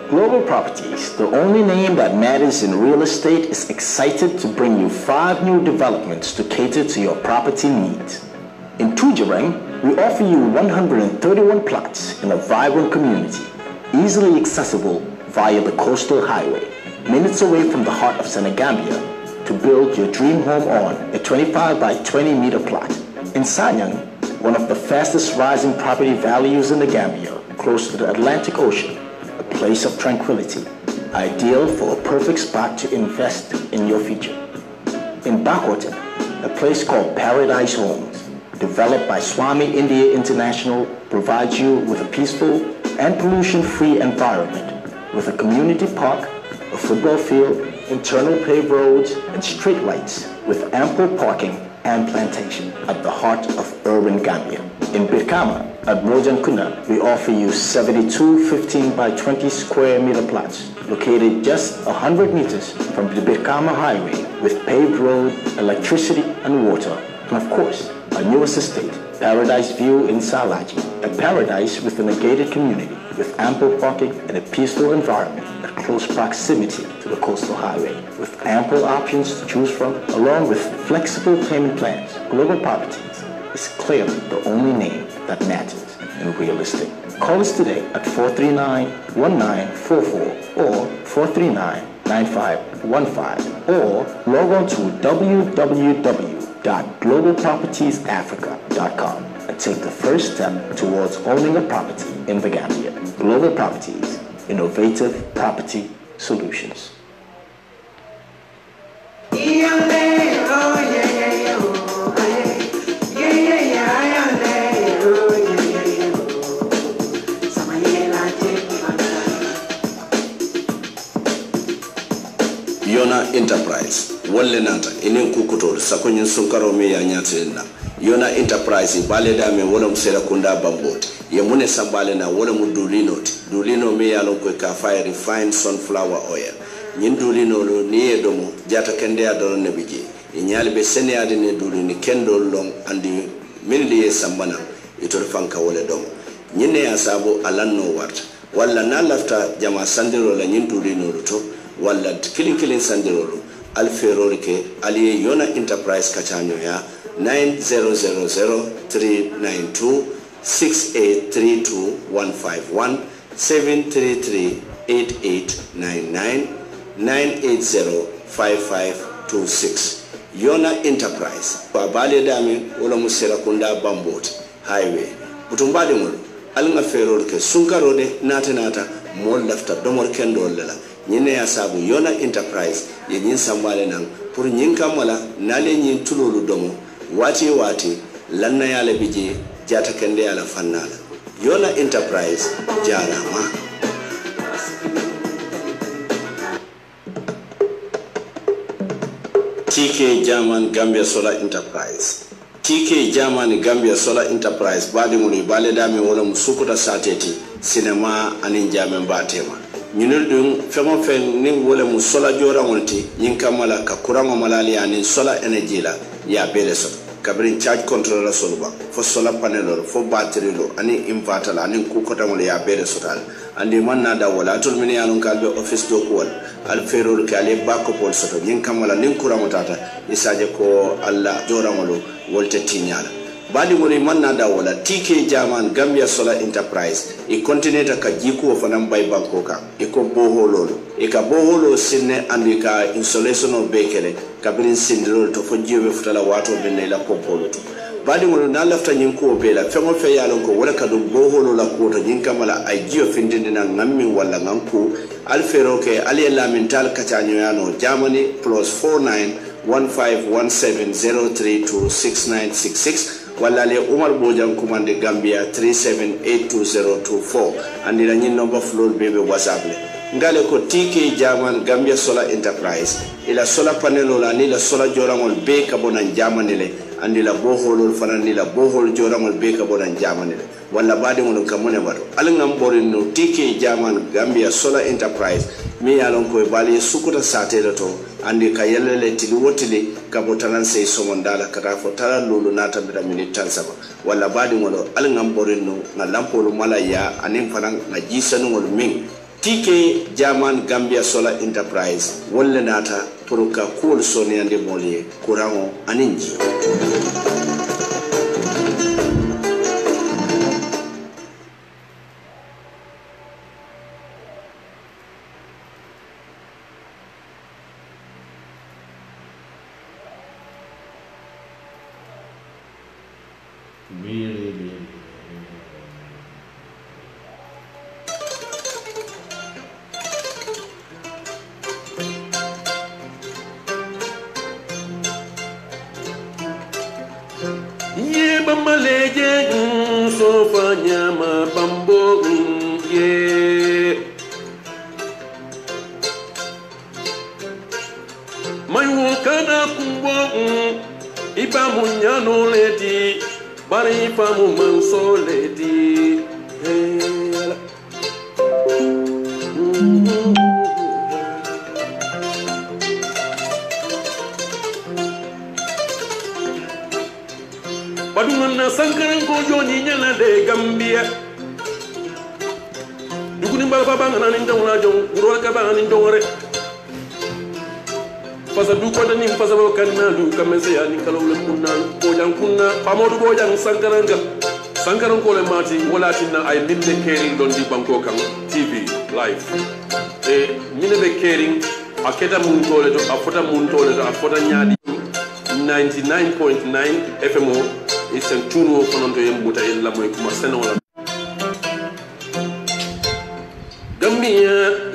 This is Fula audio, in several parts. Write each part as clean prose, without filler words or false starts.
Global Properties, the only name that matters in real estate, is excited to bring you 5 new developments to cater to your property needs. In Tujereng, we offer you 131 plots in a vibrant community, easily accessible via the coastal highway, minutes away from the heart of Senegambia, to build your dream home on a 25 by 20 meter plot. In Sanyang, one of the fastest rising property values in the Gambia, close to the Atlantic Ocean, a place of tranquility, ideal for a perfect spot to invest in your future. In Bakoten, a place called Paradise Homes, developed by Swami India International, provides you with a peaceful and pollution-free environment with a community park, a football field, internal paved roads, and street lights with ample parking and plantation at the heart of urban Gambia. In Birkama, at Mojan Kuna, we offer you 72 15 by 20 square meter plots located just 100 meters from the Birkama Highway with paved road, electricity, and water. And of course, our newest estate, Paradise View in Salaji, a paradise within a gated community with ample parking and a peaceful environment at close proximity to the coastal highway, with ample options to choose from, along with flexible payment plans. Global Properties is clearly the only name that matters in real estate. Call us today at 439-1944 or 439-9515 or log on to www.globalpropertiesafrica.com and take the first step towards owning a property in the Gambia. Global Properties, innovative property solutions. Yona Enterprise wolle nata enen kukuto sakonyin sunkaro me ya nyatina Yona Enterprise baleda me wala musera kunda bambot ye mune sambale na wala mu dulino me ya lon ko ka fire refined sunflower oil nyin dulino lo ni edomo jata kende adoro ne biji nyali be sene ade ne dulini kendo long andi minli sambana itol fanka wala domo nyine ya sabo alanno warta wala na lafta jama sandiro la nyin dulino to wala kilin sandirolo alferol ke ali Yona Enterprise kachanyo ya 90003926832151 733 8899 980 5526. Yona Enterprise babale dami wala musera kunda bambot highway butumbadi ngol alnga ferol ke sunkarode nata mol lafta domor kendo lela nyine ya sabu Yona Enterprise ye nyin sambale nang pour nyin kamala nale nyin tulolu domo wati lanna yala bije jata kende yala fannala Yona Enterprise jarama. TK German Gambia Solar Enterprise. TK German Gambia Solar Enterprise badi muni bale dami wala musukuta sateti cinema anin jamen batema. Nyinul dung femo fen ning wala mu solar jora wonti nyin kamala ka kurango malali anin solar energy la ya bele so. Kabrin charge controller solba fo solar panel fo battery lo ani inverter la anin kukota wala ya bele so tal. Andi manna da wala atul mini anun kalbe office do ko al ferol ke ale bako pol soto nyin kamala nin kuramo tata isaje ko alla joramolo wolte tinyala bali mo manna da wala TK German Gambia Solar Enterprise e continue ka jiku fanam bay banko ka e ko bohololo e ka boholo sinne andi ka installation of bekele kabrin sindiro to fo jiwe futala wato benne la popolo badi mo na lafta nyin ko bela fengo fe yalon ko wala ka do boholo la ko to nyin kamala ay jiyo findinde na ngammi wala nganku alfero ke ali la mental katanyo yano Germany +491517032666 wala le Umar Bojang commande Gambia 37820224 andi la nyin number floor bebe WhatsApp le ngale ko TK German Gambia Solar Enterprise ila solar panel la ni la solar jorangol be ka bonan Germany le andi la boholol fanani la bohol jorangol be ka bonan Germany le wala badi mon kamone bato alngam borin no TK German Gambia Solar Enterprise mi yalon ko bali sukuta satele to andi ka yelele tili wotili ka botanan sey somondala kata fo tala lulu nata bida minute tansaba wala badi mon alngam borin no na lampolu malaya anin fanan na jisanu wol min TK German Gambia Solar Enterprise wala nata pour ka cool soni ande molie courant aninji. Badumana sankaran ko joni nyana de Gambia duguni mbala baba ngana ni ndawla jong ro ka ba ni ndore fasa du ko dani fasa bo kanna du kamese ya ni kalawle kunna bojang kunna pamodu bojang sankaran ko le mati wala tinna ay minne kering don di banko kan TV live e minne be kering aketa mun tole to afota mun tole to afota nyaadi 99.9 FMO isen tuno fononto yembuta illa moy kuma sene wala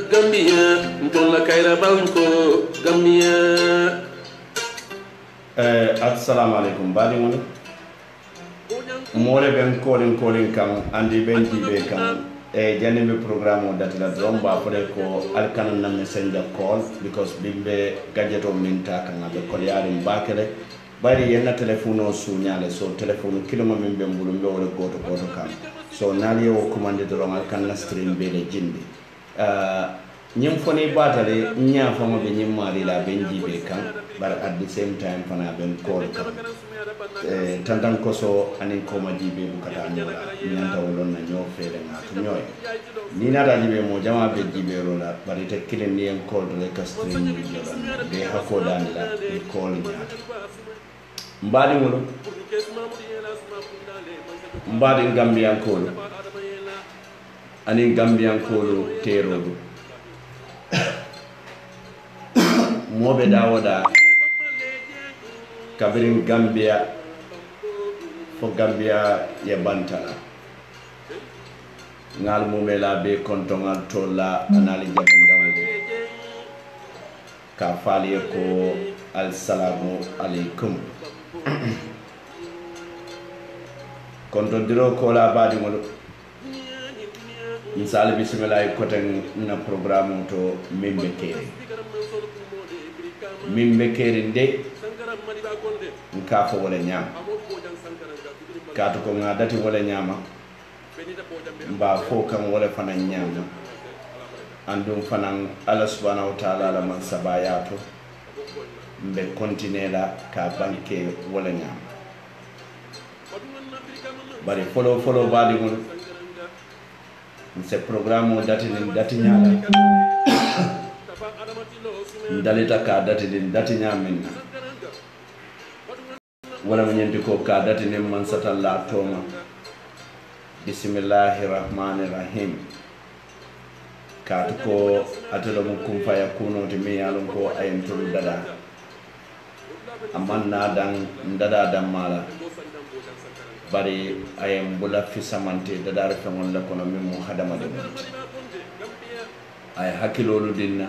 Gambia ntolla kayra banko Gambia assalamu alaikum badi moni mole ben kolin kam andi ben jibe kam janime programme o datila dromba fode ko alkanan nam messenger call because bimbe gadgeto minta kan be kolyari mbakele bari yenna telephone o suñale so telephone kiloma min be mbulu be wala goto kam so nali o commande dron alkan stream be le jindi nyim foni batale nya fama be nyim mari la ben jibe kan bar at the same time fana ben call kan tantan koso anin koma jibe bukata nyola nyanta wolon na nyo fere na to nyoy ni na da jibe mo jama be jibe rola bari te kilen ni en call de ka stream ni jolan be hako dan la be call nyata mbadi ngolo mbadi gambian kolo ani gambian kolo tero moɓe dawoɗa kabirin Gambia fo Gambia ye bantala ngal mumela be kontongal tolla anali jabundawde ka faaliye ko assalamu alaikum kontodiro kola baɗigol misali bisimilahi koten na programme to mimɓe keeri nde nka fo wole ñama kaatu ko nga dati wole ñama mba fo kam wole fanan ñama andum fanan Allah subhanahu wa ta'ala la man sabayato mbe continue la ka banke wole ñama bari folo baɗigol ce programme dati ñala dalita ka dati ñaminna wala mo ñenti ko ka dati ne man satalla toma bismillahir rahmanir rahim kaatu ko atelo mo kum faya kuno te mi yalon ko ayen tolu dada amanna dan dada damala bari ayem bula fi samante dada refa mon la kono mi mo hadama de ay hakilolu dinna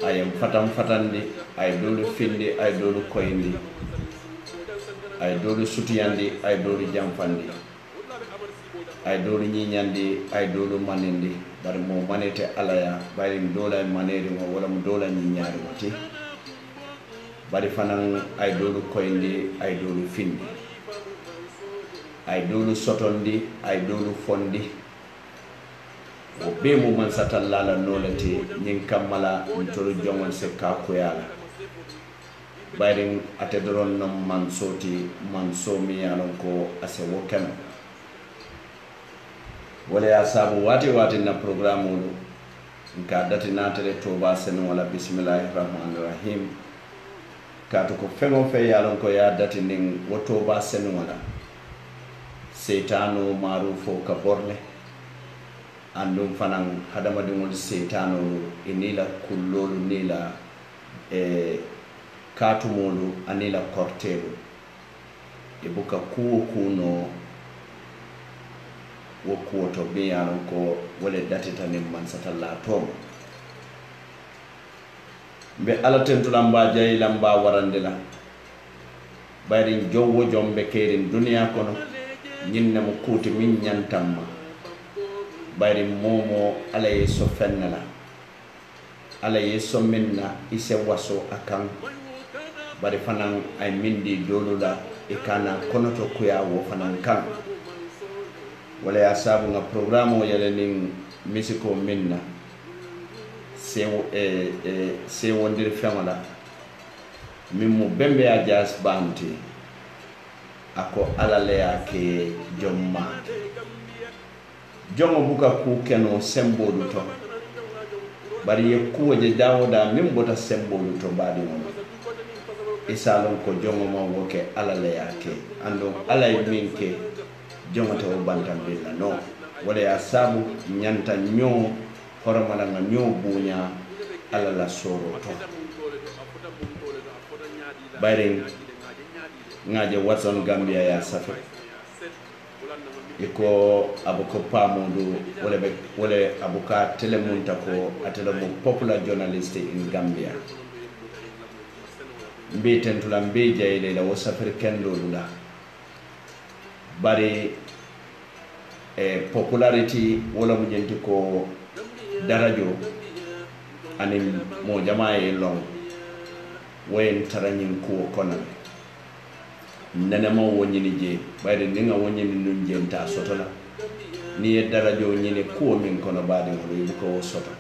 ayem fatandi ay dolu findi ay dolu koyndi ay dolu sutiyandi ay dolu jamfandi ay dolu ñiñandi ay dolu manindi bari mo manete alaya bari dola maneri mo wala mo dola ñiñari wati bari fanan ay dolu koyndi ay dolu findi ay dolu sotondi ay dolu fondi o be mo man satallala nolati ñin kammala ntolu jongol se ka kuyala bayrin ate doron nam man soti man somi yalon ko ase wokano wala ya sabu wati na programme olu nka dati natere toba sen wala bismillahir rahmanir rahim kato ko fengo fe yalon ko ya dati nin woto ba sen wala setano marufo ka borle andum fanan hadama dingol setano inila kullolu nila katumolu anila kortelu ibuka kuno wo kuoto biyanon ko wole datita nin man satalla tomo mbe ala tentulamba jayi lamba warandila bayrin jowo jombe kerin duniya kono ñinne mo kuti min ñantamma bayri momo ala ye so fennala ala ye so minna ise waso akan bari fanan ay mindi dolula e kana konoto kuya wo fanan kan wala ya sabu nga programme o yele nin misiko minna se wondir fengola min mo bembe a jas banti ako ala le ake jomma jongo buka ku keno sembolu to bari ye kuwoje dawoda min bota sembolu to baadi won isalon ko jongo mo woke ala le yake ando ala minke jongo to bantam billa no wala ya sabu nyanta nyo horomala nga nyo bunya ala la soro to bari ngaje Watson Gambia ya safe iko abuko pamodu wala abuka telemunta ko atelo mo popular journalist in Gambia mbi tentula mbi jayile la wasafir kendo lula bari popularity wala mu jenti ko darajo anim mo jamaaye long wayen taranyin ko konan nana ma wonyini je bayde ninga wonyini nun jenta sotola ni e darajo nyine ko min kono baade mo ko soto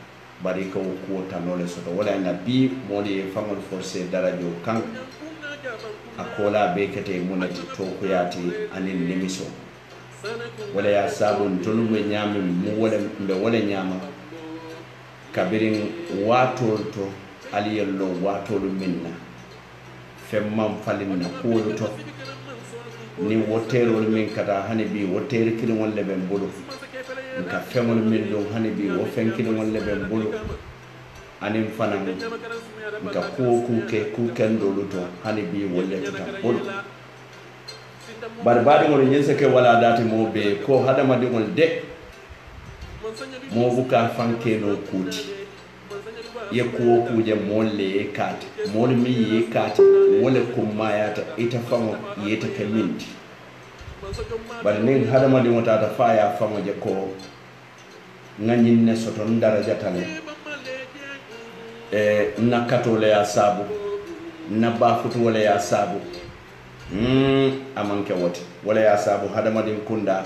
bari ko tanole soto wala na bi moli famol forcé darajo kan akola be kete munati to ko yati anin nemiso wala ya sabun tolu be nyami mu wala be wala nyama kabirin watol to aliyello watolu minna femmam falin na kuwolu to ni woterol min kata hani bi wotere kilin wolle ben bulu ka femol min don hani bi wo fen kilin wolle ben bulu anin fanan nka ku ken dolu to hani bi wolle to tan bolu bar baadi ngol nyense ke wala dati mo be ko hadama di ngol de mo buka fanke no kuti ye ko kuje molle kat mol mi ye kat wala kuma yata ita fango yeta keminti bar nin hadama di ngota ta faya fango je ko ngani ne soto daraja tane na katole ya sabu na bafutu wala ya sabu amanke wote wala ya sabu hadama din kunda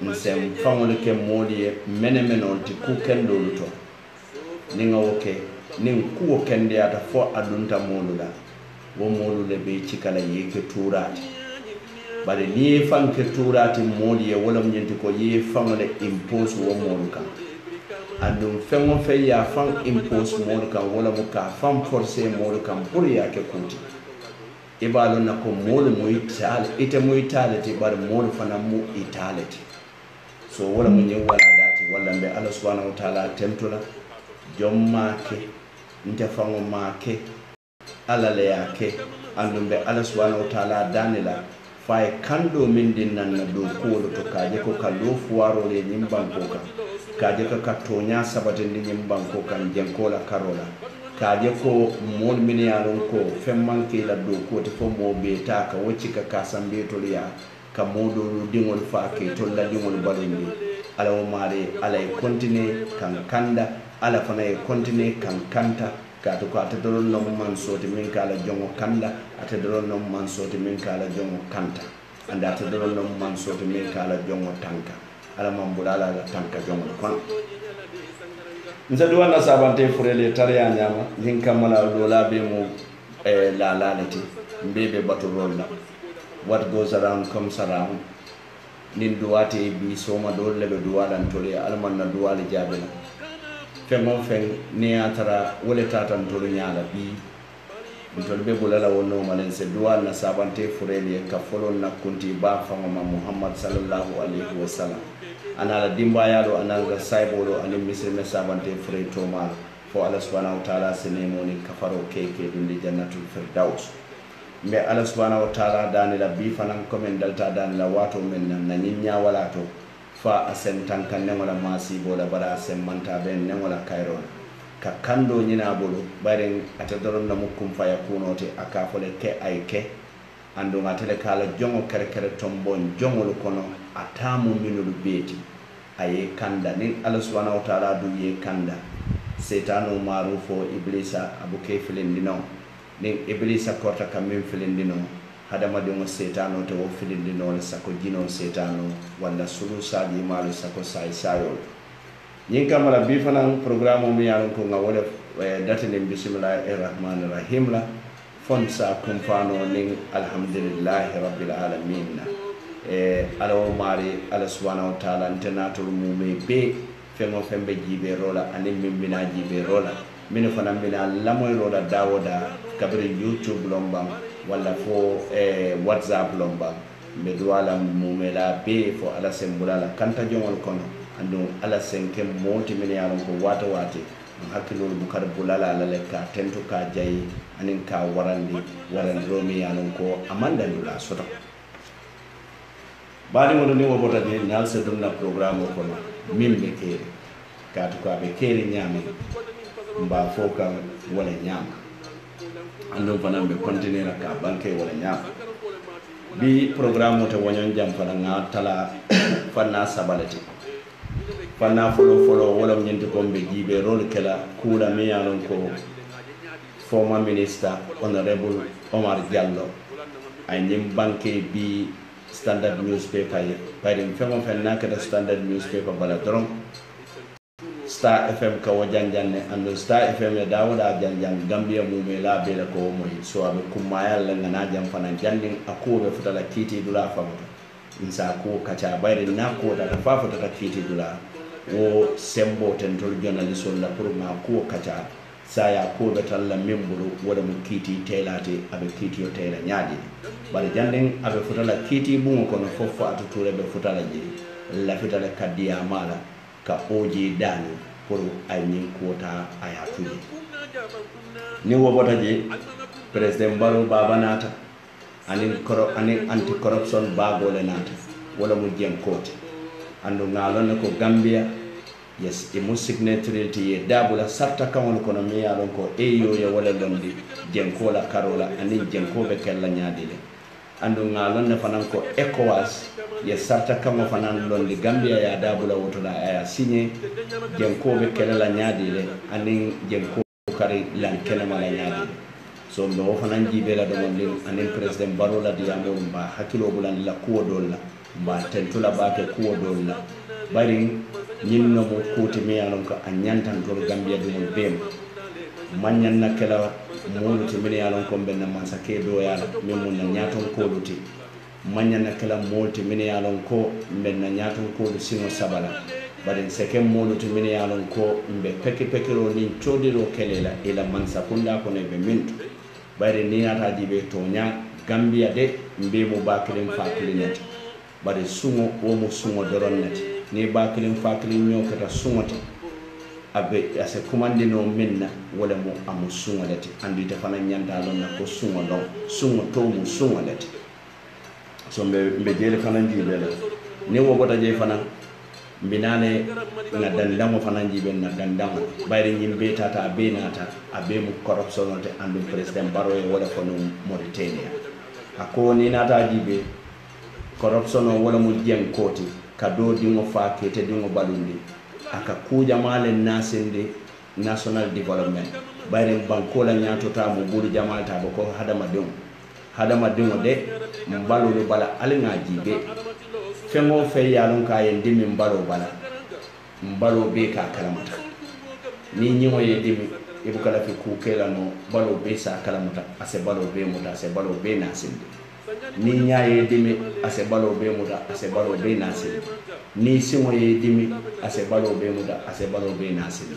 nsem famole ke moliye menemenol ti ku kendo luto ninga woke nin ku kende ata fo adunta molula wo molule be cikala yeke turati bare ni fanke turati moliye wala mnyenti ko ye famole impose wo moluka andum fengo fe ya fan impose moluka wala muka fam forcer moluka pour ya ke kuti ibalo na ko molu mo itale ite mo itale ti bar molu fana mu itale ti so wala mo nyi wala dati wala be Allah subhanahu wa ta'ala temtula jomma ke nte fango make ala le yake andum be Allah subhanahu wa ta'ala danila fay kando min dinnan na do ko to kaje ko kallo fuwaro le nyimban ko ka kaje ka tonya sabate ndi nyimban ko kan jenkola karola kaje ko mol min yaron ko femmanke la do ko te fo mo be ta ka wocci ka kasambe to liya ka modo dingol faake to la dingol balonde ala o mare ala e continue kan kanda ala fana e continue kan kanta ka to ko atadolon no man soti min kala jongo kanda atadolon no man soti min kala jongo kanta anda atadolon no man soti min kala jongo tanka ala mambulala la tanka jongo kon nzadu wana sabante furele tariya nyama nin kamala dola be mo la lalati mbebe baturolla what goes around comes around nin duwate bi soma do lebe duwalan tole almanna duwale jabela fengo fen ni atara wole tatan tolu nyaala bi ntol be bulala wonno malen se duwal na sabante furele ka folon na kunti ba fama Muhammad sallallahu alaihi wasallam anala dimba yalo anala saibolo anim misirme sabante fure toma fo Allah subhanahu wa ta'ala senemo ni kafaro keke dundi jannatul firdaus me Allah subhanahu wa ta'ala danila bi fanan komen dalta danila wato men na nyinya wala to fa asen tankan ne wala masi bola bara asen manta ben ne wala kairon ka kando nyina bolo baren atadoron na mukum fa yakunote akafole ke ayke ando ngatele kala jongo kere tombon jongo lu kono atamu minulu beti aye kanda nin Allah subhanahu wa ta'ala du ye kanda setano marufo iblisa abuke filindino nin iblisa korta kamin filindino hadama de mo setano to filindino la sako jino setano wala sulu sadi malu sako sai sayo yin kamala bi fanan programme mi yalon ko ngawole datene bismillahir rahmanir rahim la fonsa kumfano ning alhamdulillahi rabbil alamin ala o mari ala subhanahu wa ta'ala internatul mume be fengo fembe jibe rola anim mimbina jibe rola min fana mina lamoy rola dawoda kabri YouTube lombang wala fo WhatsApp lombang be duwala mume la be fo ala sembulala kanta jongol kono ando ala senke monti min yalon ko wata wate hakkilol bukar bulala la lekka tentu ka jayi anin ka warandi romi yanon ko amanda dula soto bani mo ni wobota de nal se dum programme ko min be kere ka to ka be kere nyame mba foka wala nyama ando fana be continuer ka banke wala nyama bi programme to wonyon jam fana nga tala fana sabalati fana folo wala nyenti kombe jibe role kala kula me yanon ko former minister honorable Omar Diallo ay nyim banke bi standard newspaper bari femo fenna ka standard newspaper bala drom Star FM ka wajanjanne ando Star FM ya dawda janjan Gambia mu me la bela ko moy so abe kumaya la ngana jam fana jandin akobe futala kiti dula famu insa ko kacha bari na ko da fafu ta kiti dula wo sembo tentol journalist la pour ma ko kacha saya ko betalla memburu wada mu kiti telate abe kiti o tela nyaadi bari janden abe futala kiti bungo kono fofo atuture be futala ji la futala kadiya mala ka oji dani pour ay ñin kuota aya tuji ni wo bota je president Barrow baba nata anin anti corruption bagole nata wala mu jem koti andu ngalon ko Gambia yes e mu signatory ti e dabula sarta kawon kono mi yalon ko eyo ya wala londi jenko la karola anin jenko be kella nyaadile andu ngalon ne fanan ko ECOWAS yes sarta kamo fanan londi Gambia ya dabula wotola aya signé jenko be kella nyaadile anin jenko kari lan kella mala nyaadile so mbe wo fanan jibela do mon anin president Barrow la diamo mba hakilo bulan la kuwo dolla mba tentula baake kuwo dolla bari ñin no mo kuti mi yalon ko a ñantan to Gambia do mo bem manyan na kala mo to mi yalon ko ben man sake do yala mi mun na ñaton ko luti manyan na kala mo to mi yalon ko ben na ñaton ko lu sino sabala bari sake mo to mi yalon ko mbe pekiro ni chodiro kelela ila man sakunda ko ne be mintu bari ni ata dibe to nya Gambia de mbe mo bakilen fakilinati bari sungo wo mo sungo doronnati ni bakilin fakilin ñoo kata suŋote abe ase kumandino minna wala mo amu suŋolete andi te fana ñanta lon na ko suŋo lon suŋo to mu suŋolete so mbe jeli fana jibe la ni wo bota je fana mbinane na dandango fana jibe na dandango bayri ñimbe tata abe nata abe mu corruption te andu president Barrow wala ko no Mauritania ako ni nata jibe corruption wala mu jeng koti kado dingo fa kete dingo balundi aka kuja male nasende national development bayre bankola nyato ta mo buri jamal ta ko hadama dingo de mbalo lo bala alinga jibe fengo fe yalon ka yen dimi mbalo bala mbalo be ka kalamata ni nyimo ye dimi ibu kala fi ku kela no balo be sa kalamata ase balo be muta ase balo be nasende ni nyaaye dimi ase balo be muda ase balo be nasiri ni simo ye dimi ase balo be muda ase balo be nasiri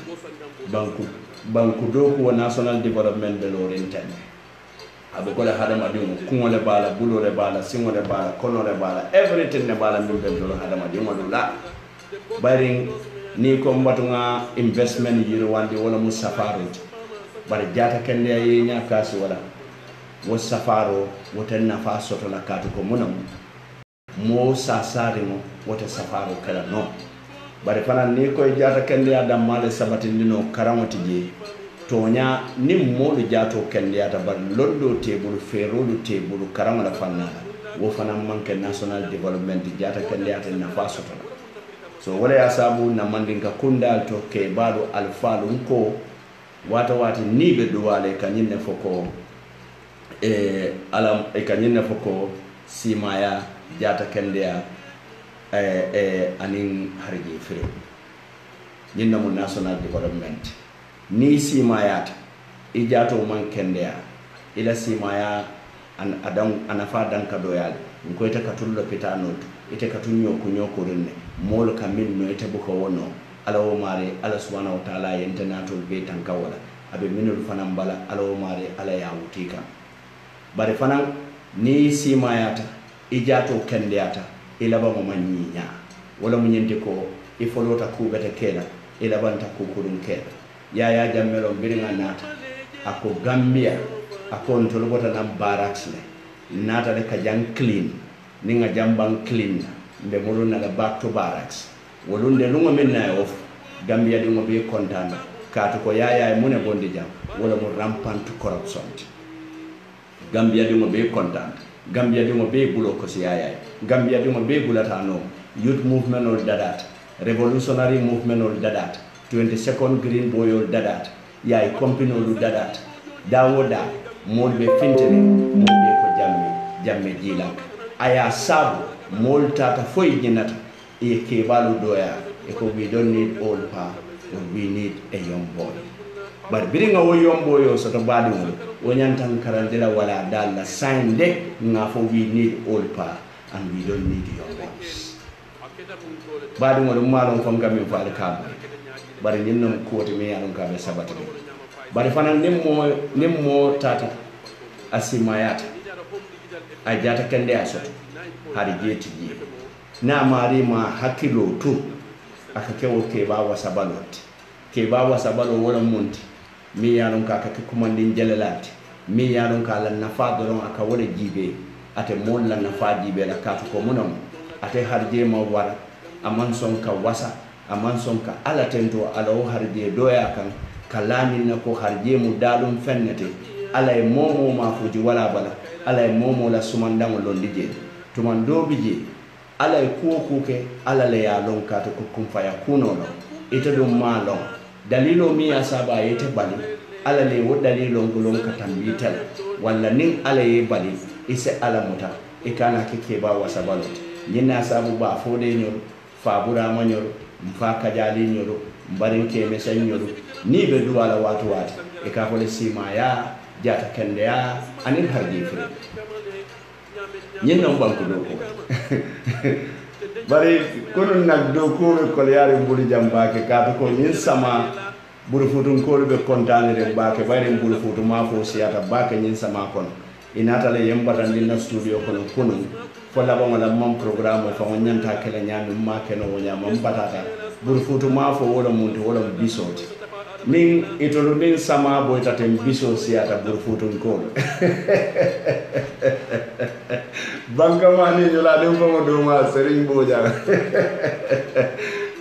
banku do ko national development be lo rentane abe ko la hadama dum ko le bala bulo le bala simo le bala kono le bala everything ne bala min be do hadama dum la bari ni ko mbatunga investment yiro wande wala musafaro bari jata kende ye nya kasi wala wo safaro wote nafa soto la katu ko munam mo sasari mo wote safaro kala no bari fana ni ko jata kende adam male sabati ndino karamoti je tonya ni modu jato kende ata bar londo tebulu ferolu tebulu karama la fanna wo fana manke national development jata kende ata nafa soto la so wala ya sabu na mandinga kunda to ke bado alfalu nko wata ni be duwale kanyine foko alam kanyina foko simaya jata kendea anin harji fere nyinna mo national development ni simayata ijato man kendea ila simaya an adam anafa danka doyal ko ita katullo pitano ite katunyo kunyoko renne mol kamin no ite buko wono alawo mare ala subhanahu wa ta'ala yentenato be tankawala abe minul fanam bala alawo mare ala ya wutika bari fanan ni simayata ijato kendeyata ilaba mo manyinya wala mu nyente ko ifolota kubeta kela ilabanta kukurun kela ya jammelo biringa nata ako Gambia ako ntolobota na barracks le nata de kajang clean ninga jambang clean mbe mulu na back to barracks wolunde lungo minna of Gambia di mo be kontanda katu ko ya mune bondi jam wala mu rampant corruption Gambia di mo be content Gambia di mo be bulo ko siaya Gambia di mo be bulata no youth movement ol dadat revolutionary movement ol dadat 22nd green boy ol dadat yaay company ol dadat dawoda mol be fintene mol be ko jamme jilak aya sabu mol tata foy jinata e ke balu doya e ko we don't need all power we need a young boy but biringa wo young boy o soto badi mo wonyantan karandela wala dalla sign de ngafo we need all power and we don't need young boys badi mo malon fam gamin faal kabo bari ninno ko to me yalon kabe sabata bari fanan nimmo tata asimayata ajata kende asoto hari jeti ji na mari ma hakilo tu akakewo ke ba wasabaloti ke ba wasabalo wala monti mi yalon ka kumandin jalalati mi yalon ka lan nafa doron aka wala jibe ate mon lan nafa jibe la ka ko munam ate harje ma wara aman son ka wasa aman son ka ala tento ala o harje doya kan kalani na ko harje mu dalum fennete ala e momo ma fuji wala bala ala e momo la sumandamo londi je tumando bije ala e kuo kuke ala le ya lon ka to kum faya kuno no ite dum ma lon dalilo mi asaba yete bali ala le wo dalilo ngolon ka tambital walla nin ala ye bali ise ala muta e kana ke ba wasabalo nyina sabu ba fode nyoro fabura manyoro mfa kajali nyoro mbarin ke mesen nyoro ni be duwala watu wati e ka fole sima ya jata kende ya anin harji fure nyina banku do ko bari kono nak do ko ko yare mbuli jambake ka ko nyin sama buru futun ko be kontanere bake bayre mbuli futu ma fo siata bake nyin sama kon inata le yembata ndina studio kono kono fola ba wala mam programme fa nyanta kala nyami ma keno wonya mam batata buru futu ma fo wala muntu wala bisoti min itolu min sama boyta tem biso siata buru futun ko banka mani yola dem ko do ma serigne boja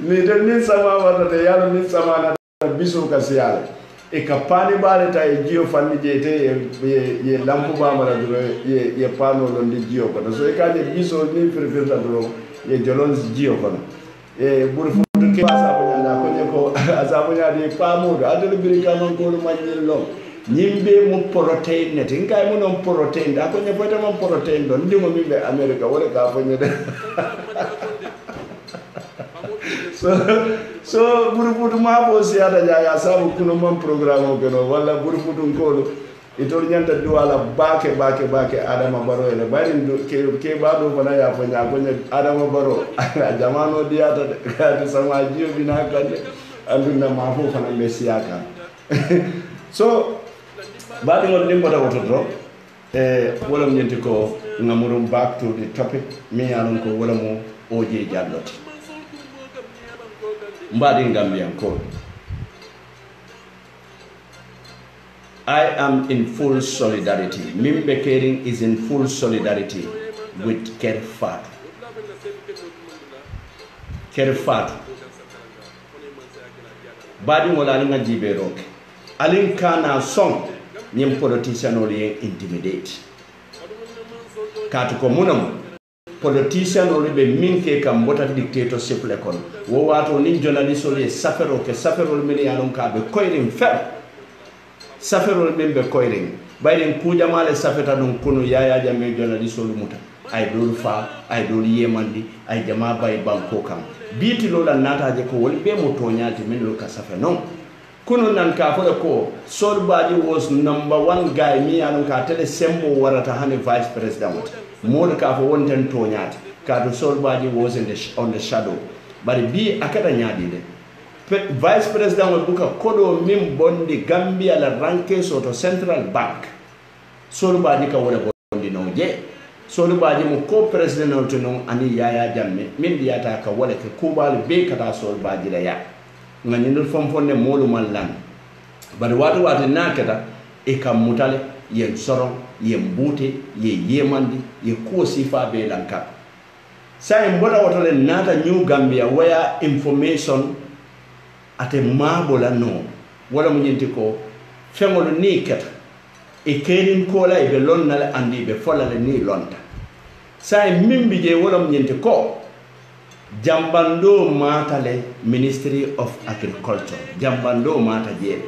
ni de min sama wata te yalo min sama na biso ka siala e ka pani bale ta e jio fanni jete ye lampu ba mara duro ye pano lo ndi jio ko so e ka je biso ni firfirta duro ye jolon jio ko e buru futu ke asa ko nyanda ko ne ko asa ko nyadi pamu do adul birika man ko lo manjil lo nyimbe mu protein net ngay mu non protein da ko ne fota man protein do ndimo mimbe America wala ka fo nyede so burufutu ma bo siata jaga sabu kuno man programme ko no wala burufutu ngolo itol nyanta duwala bake Adama Baro ele bari ke bado fana ya fanya ko ne Adama Baro jamano diata de sama jiyo bina kande anduna ma fo fana be siaka so badi ngol nimbo da woto wala nyenti ko ngamurum back to the topic mi alon ko wala mo oje jalloti mbadi Gambian ko I am in full solidarity. Mimbe Kering is in full solidarity with Kerfat. Badi ngola nga jibe roke. Alin kana song nyem politician oli intimidate. Katu ko munam politician oli be minke kam bota dictatorship le kon. Wo wato ni journalist oli safero ke safero mini alon ka be koirin fer. Safero membe koiring bayden kujamale safeta dum kunu yaya jamme journalist lu muta ay dol fa ay dol yemandi ay jama bay banko kam biti lola nataje ko wol be mo tonyati min lo ka safe non kunu nan ka fo ko Solbaji was number 1 guy mi anon ka tele sembo warata hani vice president mo ka fo wonten tonyati ka do Solbaji was on the shadow bari bi akada nyaadi de Vice President will book a kodo mim bondi Gambia la ranke soto Central Bank. Solbaji ka wala bondi no je. Solbaji mu ko president to no ani yaya jamme min diata ka wala ke kubal be kata Solbaji la ya. Ngani ndul fonfonne molu mallan. Bari watu nakata e kam mutale yen soron yen bute ye yemandi ye ko sifa be lanka. Sai mbola wotole nata New Gambia where information ate mabola no wala munyenti ko fengol ni keta e kenin kola e be lonnal andi be folale ni lonta say mimbi je wala munyenti ko jambando matale Ministry of Agriculture jambando mata je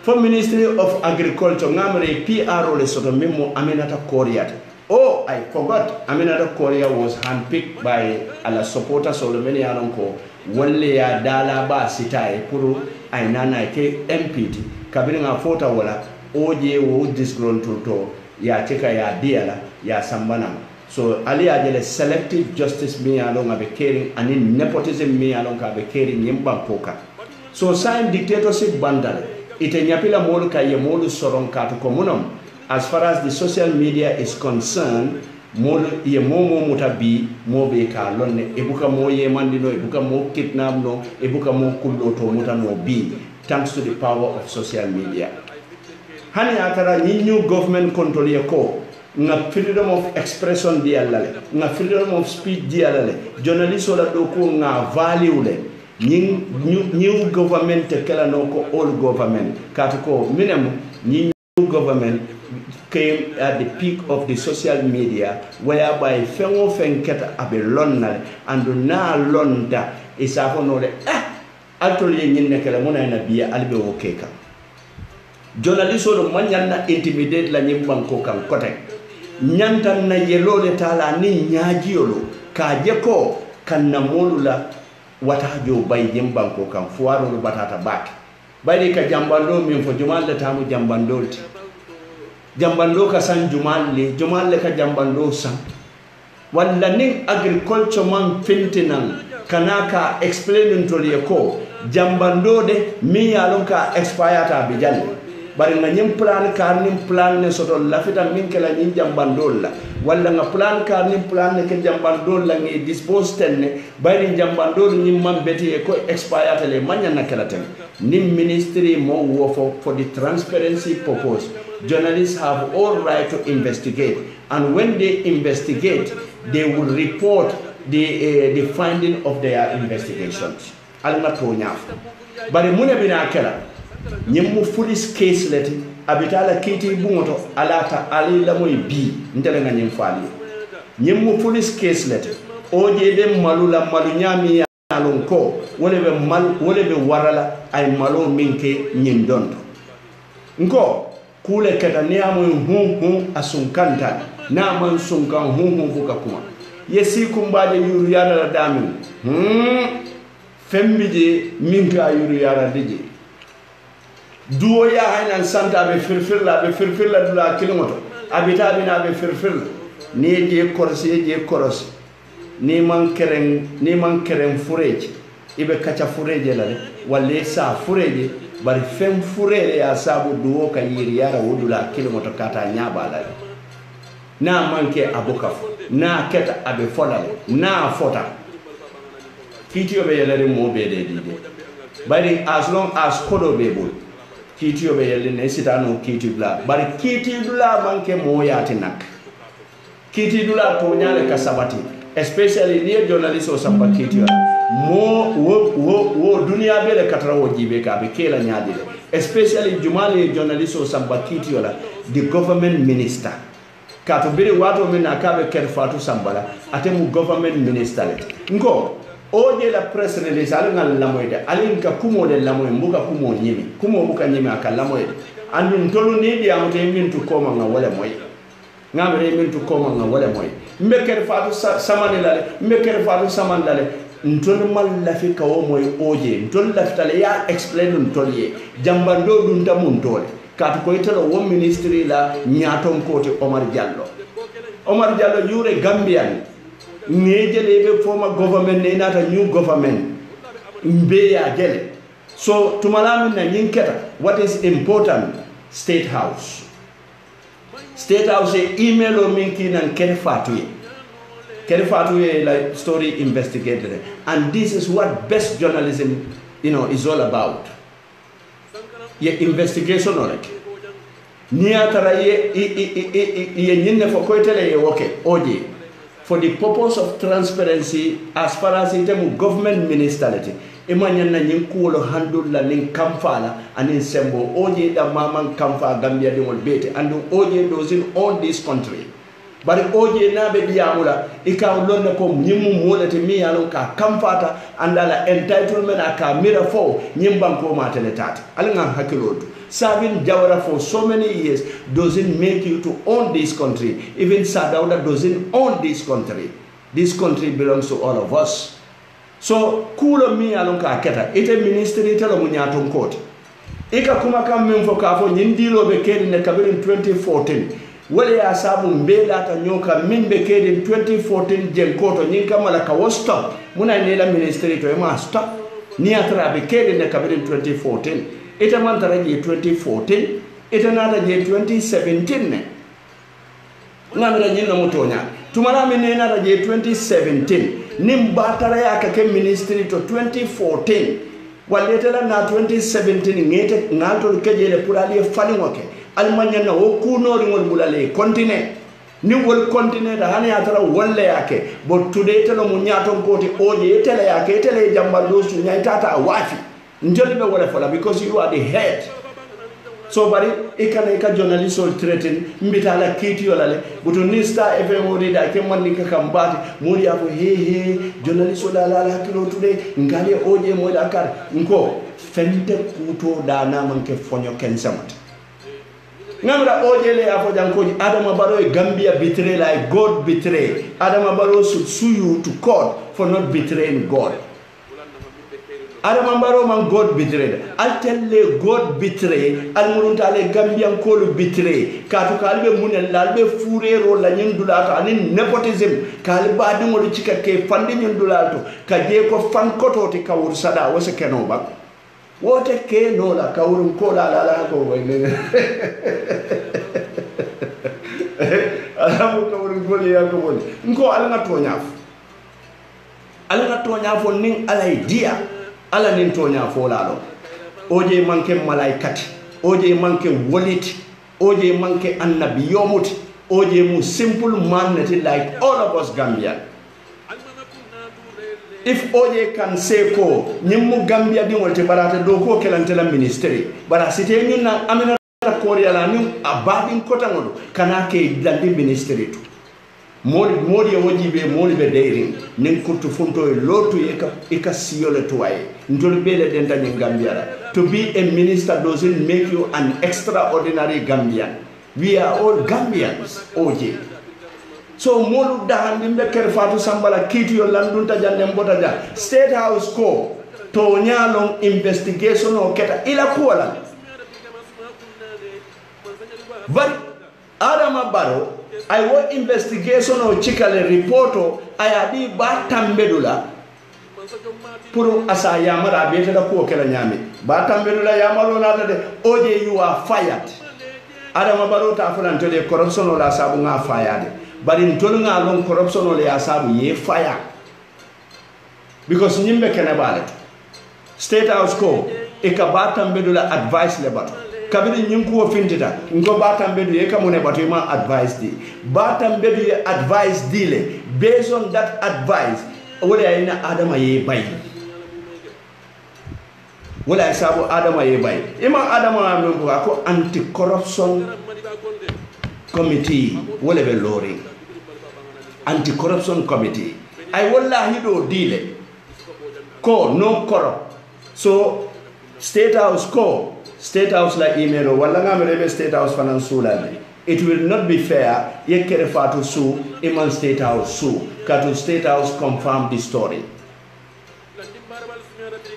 for Ministry of Agriculture ngamre PRO le soto memo Aminata Korea. Oh, I forgot. Aminata Korea was handpicked by ala supporter Solomoni Alonko. Wale ya dala ba sitae puru ainana ke MPT. Kabiri nga fota wala oje wo disgruntled to ya cheka ya diala ya sambana. So ali ajele selective justice me along be caring and in nepotism me along be caring yimba poka. So sign dictatorship bandale. Ite nyapila molu ka ye molu soron katu komunum. As far as the social media is concerned, momo mutabi mobe ka lonne ebuka mo yemandino ebuka mo kidnap no ebuka mo kullo to muta no bi thanks to the power of social media. Hani atara new government control ko nga freedom of expression di alale nga freedom of speech di alale journalist wala do ko nga value le new government kala no ko old government katako minem new government came at the peak of the social media whereby fengo fenketa abe lonnal and na londa isafo no le altoli nyinne kala mona na biya albe okeka journalist wala manyanna intimidate la nyimban ko kan kote nyantan na yelole tala ni nyajiolo kaje ko kan na molula wata jo bay jemban ko kan fuaro lu batata bak bayde ka jambando min fo jumal da tamu jambando ka san jumal le ka jambando san walla nin agriculture man fintinan kanaka explain to le ko jambando de mi yalon ka expire ta be jalle bari nga ñim plan kar nim plan ne soto lafita min ke la ñim jambandol la walla nga plan kar nim plan ne ke jambandol la ngi dispose tenne bari jambandol ñim man beti e ko expire le manya na kala ten nim ministry mo wo for the transparency purpose journalists have all right to investigate and when they investigate they will report the finding of their investigations alma to ñaf bari mune bina kala ñemmu police case leti abitala kiti bungoto alata ali la moy bi ndele nga ñem faali ñemmu police case leti oje be malula malu nyami alon ko wole be warala ay malo minke ñin donto nko kule kata ne amoy asunkanta na man sunkan buka kuma yesi kumbaje yuru yara la damin fembije minka yuru yara dije duwo ya haynan santa be firfirla dula kilimoto abita bina be firfirla ni je korsi ni man keren fureje ibe kacha fureje la walle sa fureje bari fem furele ya sabu duwo ka yiri yara wudula kilimoto kata nyaba la na manke abuka na keta abe fola na fota kitiyo be yelere mo be de bari as long as kodo be bul kitiyo be yelle ne sitano kiti bla bari kiti bla manke mo yati nak kiti bla to nyale ka sabati especially ni journalist o samba kitiyo mo wo dunia be le katra wo jibe ka be kela nyaade especially jumali journalist o samba kitiyo la the government minister kato biri wato mina kabe kerfatu sambala atemu government minister ngo oje la press release alinga lamoyde alinka kumo de lamoy mbuka kumo nyimi kumo mbuka nyimi akalamoyde andun tolu ni di amte mintu koma nga wala moy ngamre mintu koma nga wala moy mbeker fatu samane lale mbeker fatu samandale ntol mal la fi kawo moy oje ntol la fitale ya explain ntol ye jambando dun tamun tole katu ko italo wo ministry la nyaton kote Omar Diallo yure Gambian nejele be former government ne nata new government mbe ya jele so tumalamin na nyinketa what is important state house email o minki nan kerfatu like story investigated and this is what best journalism is all about ye investigation on it ni atara ye nyinne fo koytele ye woke oje for the purpose of transparency as far as in terms of government ministeriality imanyana nyinkulo handula nin kamfala anin sembo oje da maman kamfa Gambia de wol bete and oje those in all this country bari oje nabe diamula ikaw lonne ko nyimu molete mi yalon ka kamfata andala entitlement aka mira fo nyimban ko matele tata alnga hakilodu serving Jawara for so many years doesn't make you to own this country. Even Sadauda doesn't own this country. This country belongs to all of us. So kulo mi alonka keta ite ministry telo munyaton court ika kuma kam men fo ka fo nyindilo be kedi ne kabirin 2014 wale ya sabu mbela ta nyoka min be kedi 2014 jenkoto nyinka mala ka wo stop muna nela ministry to ma stop ni atra be kedi ne kabirin 2014 ita man tara je 2014 ita nata je 2017 ne ngamira nyinna mutonya tumara min ne nata je 2017 nim batara ya ka ke ministry to 2014 walletela na 2017 ngete ngalto kejele pour aller falingoke almanya na o kunori ngol bulale continue ni wol continue da hani atara wolle yake but today telo munyato ngoti oje tele yake tele jamba losu nyaitata awafi njoli be wala fola because you are the head. So bari ika journalist or threaten mbitala kiti yolale buto nista FM ori da ke man nika kambati muri apo he journalist la kilo today ngale oje mo da kar nko fente kuto da na manke fonyo kensamat ngamra oje le apo janko Adama Barrow Gambia betray like God betray. Adama Barrow should sue you to court for not betraying God. Adama Barrow man God betrayed. I'll tell you God betray. I'll muruntale Gambian call betray. Katu kalbe munen lalbe furero la nyindulato anin nepotism. Kalba adungo chika ke fandi nyindulato. Kaje ko fankoto ti kawur sada wase kenoba. Wote ke no la kawur kola la ko wene. Alamu kawur goli ya ko woni. Nko alanga tonyaf. Alanga tonyafo ning ala idea. Ala nin tonya folalo oje manke malaikati oje manke woliti oje manke annabi yomuti oje mu simple man like all of us Gambia. If oje can say ko nyimmu Gambia di wolte barata do ko kelantela ministry bara site nyuna amina korea la nim abadin kotangodo kana ke dandi ministry to modi e wojibe modi be deyring nen kurtu funto e lotu eka siyole tuwaye ndol bele den tan Gambia. To be a minister doesn't make you an extraordinary Gambian. We are all Gambians. Oje so molu dahan dimbe ker fatu sambala kitu yo landunta jande mbota ja State House ko to nyalong investigation o keta ila kuala but Adama Barrow I want investigation or chikale reporto ayadi ba tambedula puru asa yamara bete da ko kala nyami ba tambedula yamalo na de oje you are fired. Adama Barrow ta fulan to de corruption la sabu nga fired but in tolu nga long corruption le asabu ye fire because nyimbe kene bale State House ko e ka ba tambedula advice le bato kabiri nyinkuo fintita ngo batambedu ye kamune batu ma advice di batambedu ye advice dile based on that advice wala ina Adama ye bay wala sabu Adama ye bay ima Adama membu ko anti corruption committee wala be lori anti corruption committee ay wallahi do dile ko no corrupt so State House ko State House la email wala ngamere State House finansula it will not be fair yekere fatu su iman State House su katu State House confirm the story.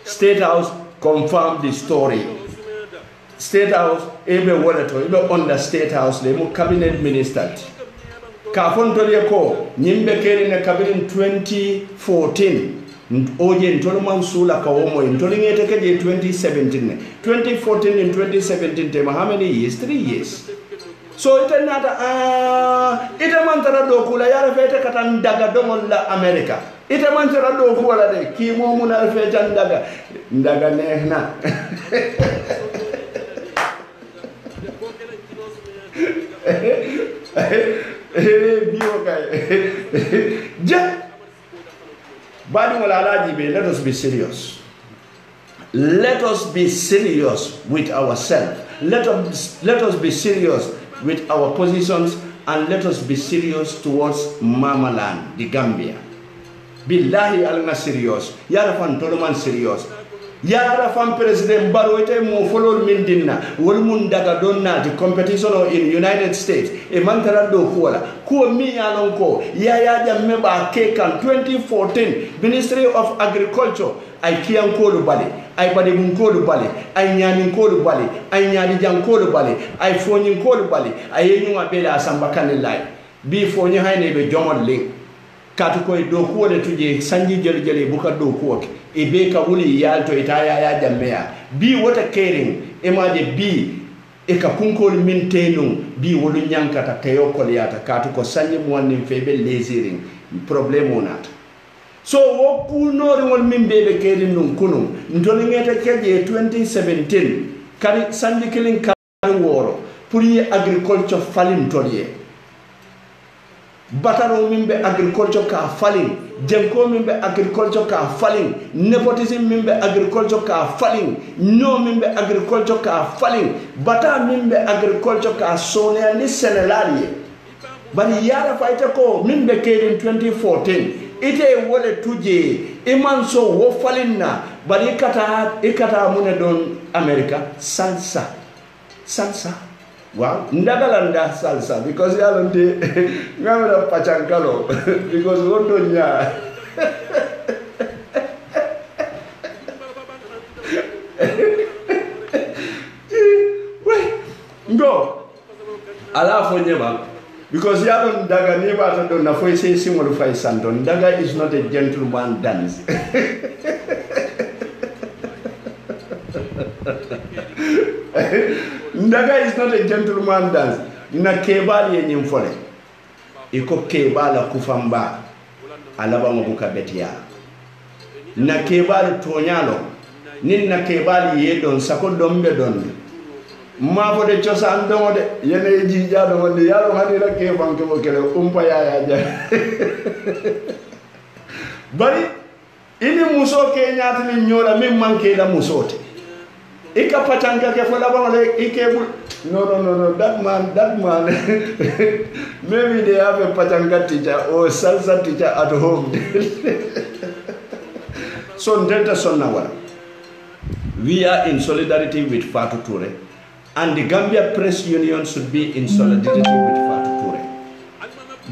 State House confirm the story. State House ebe waleto ebe on the State House le mu cabinet minister ka fontorie ko nyimbe keri ne cabinet 2014 oje ntolo mansula ka womo ntolo ngete ke 2017 2014 and 2017 tema how many years 3 years so ite nata ite mantara do kula yara fete katan daga domon la America ite mantara do kula de ki mo mun al fe jan daga nehna biyo kay ja let us be serious. Let us be serious with ourselves. Let us be serious with our positions, and let us be serious towards Mama Land, the Gambia. Billahi alna serious. Yara fan toloman serious. Yara fan President Barrow ite mo follow mindina. Wol mun daga donna the competition in United States. E mantara do kuala. Ko mi yalon ko yaya jamme ba kekan 2014 Ministry of Agriculture ay kiyan ko lu bale ay bade mun ko lu bale ay nyani ko lu bale ay nyani jang ko lu bale ay foñin ko lu bale ay yenyuma bela asamba kanilay bi foñi hayne be jomol ling katu koy do ko de tuje sanji jeli buka do ko e be ka wuli yalto itaya ya jamme bi wota caring e maje bi e ka kunkol min tenum bi wolu nyankata kayo kolyata katu ko sanji mo nim febe leziring problem onata so wo kunori wol min bebe kedi nun kunu ntoni ngeta keje 2017 kari sandi kilin kari woro pour yi agriculture falin toliye bataro min be agriculture ka falin jenko min be agriculture ka falin nepotism min be agriculture ka falin no min be agriculture ka falin bata min be agriculture ka sonia ni senelali bari yara fayta ko min be kedi 2014 ite wole tuje iman so wo falinna bari ikata mune don America salsa wow ndagalanda salsa because yalonde ngamira pachankalo because wondo nya ngo ala fo nyeba because yalon daga ni bata don na fo say simol fay santon daga is not a gentleman dance ndaga is not a gentleman dance na kebali ye nyim fole iko kebala kufamba alaba mabuka betia na kebali tonyalo nin na kebali ye don sako dombe don ma fo de chosan don de yene jija do wonde yalo hani la ke banke mo kele umpa ya ja bari ini muso ke nyaati ni nyola min manke la musote ika patanga ke fola bangale ikebul no that man maybe they have a patanga teacher or salsa teacher at home so ndeta sonna wala we are in solidarity with Fatou Toure and the Gambia Press Union should be in solidarity with Fatou Toure.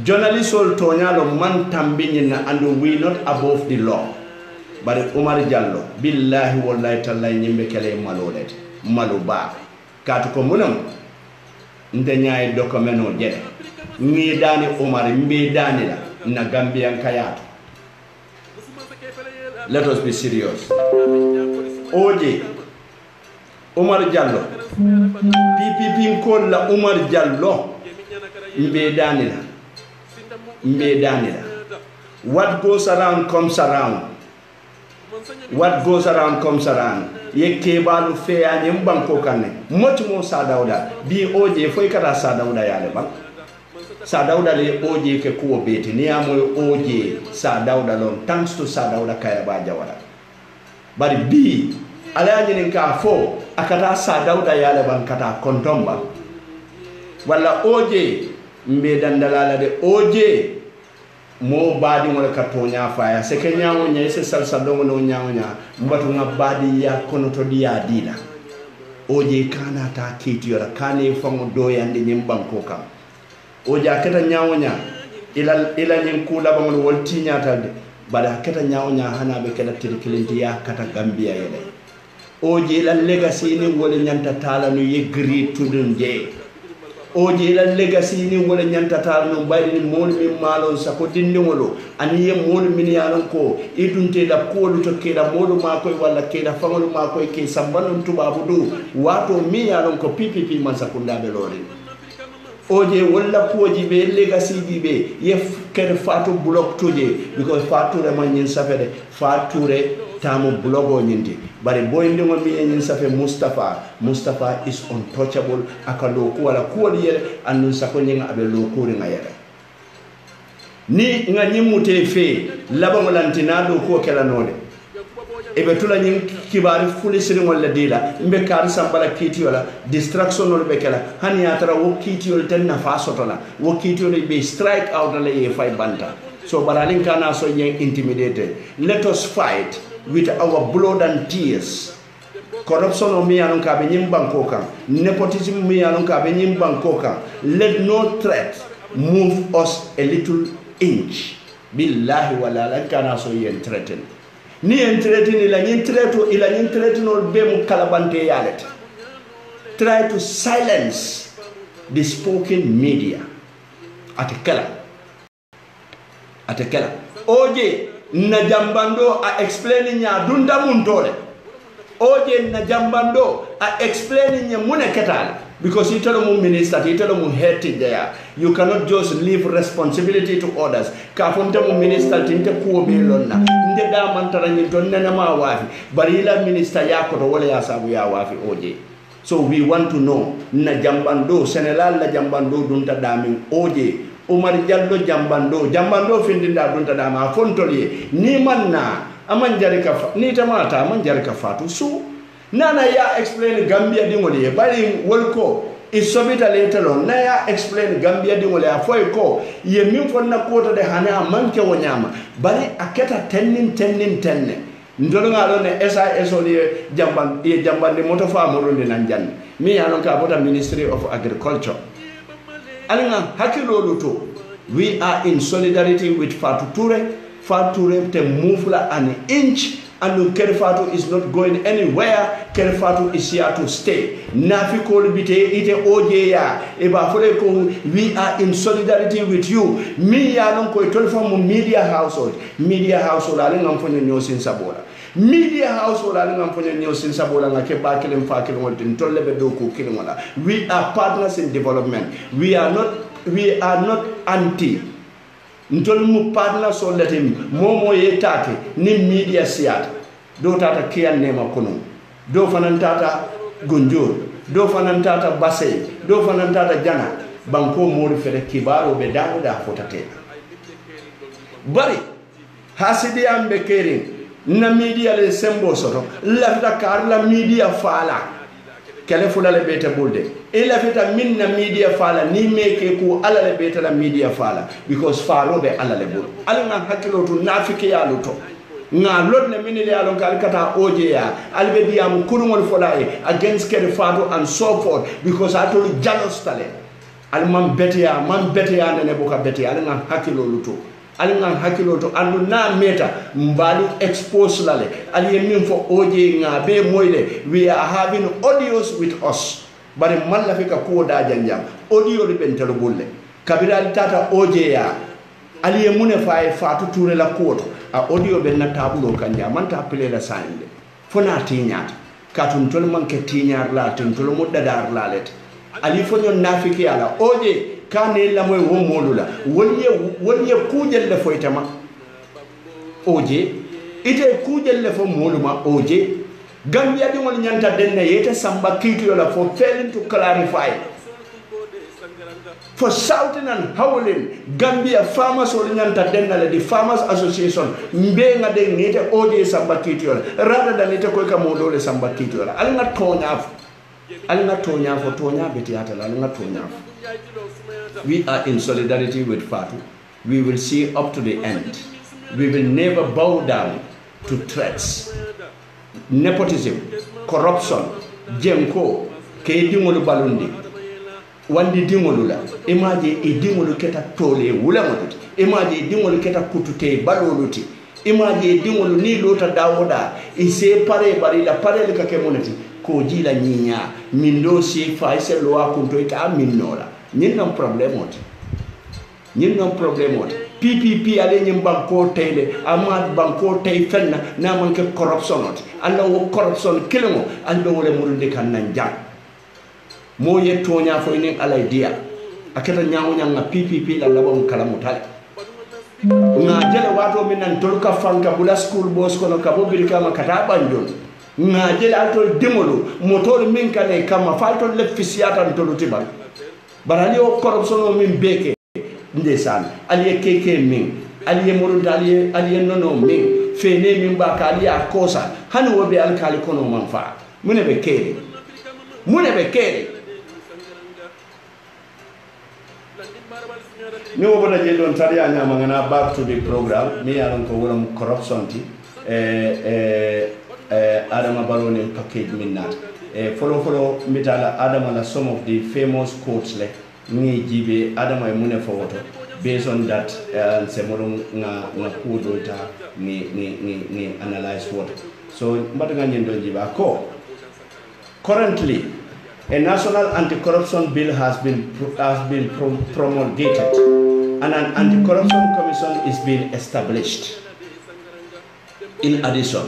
Journalists all tonyalo man tambinina and we not above the law. But Omar Jallo, billahi wallahi tallahi nyimbe kele malolet maluba katu ko munam nde nyaay dokumeno jede mi dani Omar mi dani la na Gambian kayatu. Let us be serious. Oje Omar Jallo PPP ko la Omar Jallo mbe dani la what goes around comes around. What goes around comes around. Ye kebalu fe anyem banko kanne much mo Sa Dawda bi oje foi kata Sa Dawda yale ba Sa Dawda le oje ke ko beti ni amoy oje Sa Dawda lon thanks to Sa Dawda kaya ba jawara bari bi ala nyinin ka fo akata Sa Dawda yale ban kata kontomba wala oje mbe dandala de oje mo badi mo ka tonya faya se ke nyaawo nya se salsa dongo no nyaawo nya mbatu nga badi ya kono to dia dila oje kana ta kiti yora kane fango do yande nyim banko kam oje akata nyaawo nya ila nyim kula bango wolti nyaata bada akata nyaawo nya hana be kala tirkilinti ya kata Gambia yele oje la legacy ni wole nyanta tala no yegri tudun je oje la legacy ni wala nyanta tar no bayri ni mol mi malon sa ko dindi wolo ani ye mol min yalon ko idunte da ko lu to keda modu ma koy wala keda fangolu ma koy ke sambalon tubabu du wato mi yalon ko PPP man sa ko ndabe lori oje wala poji be legacy di be ye kede Fatou block toje because Fatou re man nyin safede Fatou re tamu blogo nyindi bari boy ndingo mi nyin safe Mustafa is untouchable akalo ko wala ko yele andun sako nyinga abe lo ko ringa yele ni nga nyimute fe labango lantina do ko kala node ebe tula nyin kibari fuli siri wala dila mbe kar sambala kiti wala distraction no be kala hani atara wo kiti wala tan nafa sotola wo kiti wala be strike out la e fay banta so baralin kana so yen intimidated. Let us fight with our blood and tears. Corruption o mi alon ka be nyim banko kan, nepotism mi alon ka be nyim banko kan. Let no threat move us a little inch. Billahi wala la kana so yen threaten. Ni en threaten ila nyin threat no be mu kalabante yalet. Try to silence the spoken media. Atekela. Oje na jambando a explain nya dunda mun tole. Oje na jambando a explain nya mune ketala. Because you tell them minister, you tell them head there. You cannot just leave responsibility to others. Kafunta mu minister tinte kuo bilonna. Nde da mantara ni tonne na ma wafi. Barila minister yako to wale ya sabu ya wafi OJ. So we want to know na jambando Senegal la jambando dunta damin OJ. Umar Jallo jambando findinda dunta dama fontoli ni manna amanjarika ni tamata amanjarika fatu so nana ya explain Gambia dingoli bari wolko isobita later on na ya explain Gambia dingoli afoy ko ye min fonna kota de hana manke wonyama bari aketa tenne ndolo ngalo ne SAS oli jambande moto fa moronde nan janne mi yanon ka bota Ministry of Agriculture alinga hakilolu to we are in solidarity with Fatou Touré te move la an inch and Kerfatu is not going anywhere. Kerfatu is here to stay. Nafi kolbite ite ojeya eba fole ko we are in solidarity with you. Mi ya non ko telephone media household ale ngam fonyo nyosin sabola. Media household ale ngam fonyo nyosin sabola ngake ba kelem fa kelem wonten tolle be do ko kelem wala. We are partners in development. We are not anti. Ntol mu partner so letim momo yetake ni media siat do tata kiyan nema kono do fanantata gonjor do fanantata basay do fanantata jana banko mori fere kibaro be da fotate bari hasidi ambe kerin na media le sembo soto lafta karla media fala kele fulale beta bulde ila fita minna media fala ni meke ko ala le beta la media fala because faro be ala le bul ala nga hakilo to nafike ya luto nga lod ne minile ya lon kal kata oje ya albe diam kunul folae against kere fado and so forth because atol jalos tale al man bete ya ne boka bete ala nga hakilo luto alingan hakilo to andu na meta mbalu expose lale ali min fo oje nga be moyle we are having audios with us bare malla fika ko da janjam audio li bentelo bolle kabiral tata oje ya ali mune fay Fatou Touré la koto a audio ben na tabulo kanja man ta pele la sande fona tinyata katun tol man ke tinyar la tun tol muddadar la let ali fo nyon nafiki ala oje kane la moy wo molula woniye kujel le foytama oje ite kujel le fo moluma oje Gambia di wol nyanta denna yete samba kitu la for failing to clarify for shouting and howling Gambia farmers wol nyanta denna le di farmers association mbe nga de nete oje samba kitu rather than ite ko ka modole samba kitu ala nga tonya fo tonya betiata la nga tonya fo. We are in solidarity with Fatou. We will see up to the end. We will never bow down to threats. Nepotism, corruption, jenko, ke dingolu balundi. Wandi dingolu la. Imaje dingolu keta tole wula maduti. Imaje dingolu keta kutute baloluti. Imaje dingolu ni lota dawoda. Ise pare barila pare lika kemoneti. Ko jila nyinya. Mindo si faise loa kunto ita minnola. Ñin non problème ot PPP ale ñim banko tayle amad banko tay fenna na manke corruption ot alla wo corruption kilimo aldo wala murundi kan nan jang mo ye tonya fo ni alay dia aketa nyaawo nyanga PPP la labam kalamu tale nga jele wato min nan tolka fanka bula school boss kono kabo birka makata banjon nga jele altol demolo motor min kane kama falto le fisiata tolu tibal barali o corruption o min beke ndesan aliye keke min aliye murunta aliye nono min fene min ba kali akosa hani wobe alkali kono manfa mune be kere ni wo bota je don tariya nyama ngana back to the program mi yaron ko wolam corruption ti Adama Barrow package minnat follow mitala Adama la some of the famous quotes le ni jibe Adama mune fowoto based on that semoro nga kudota ni analyze what so mbatanga nyendo jiba ko currently a national anti-corruption bill has been promulgated and an anti-corruption commission is being established. In addition,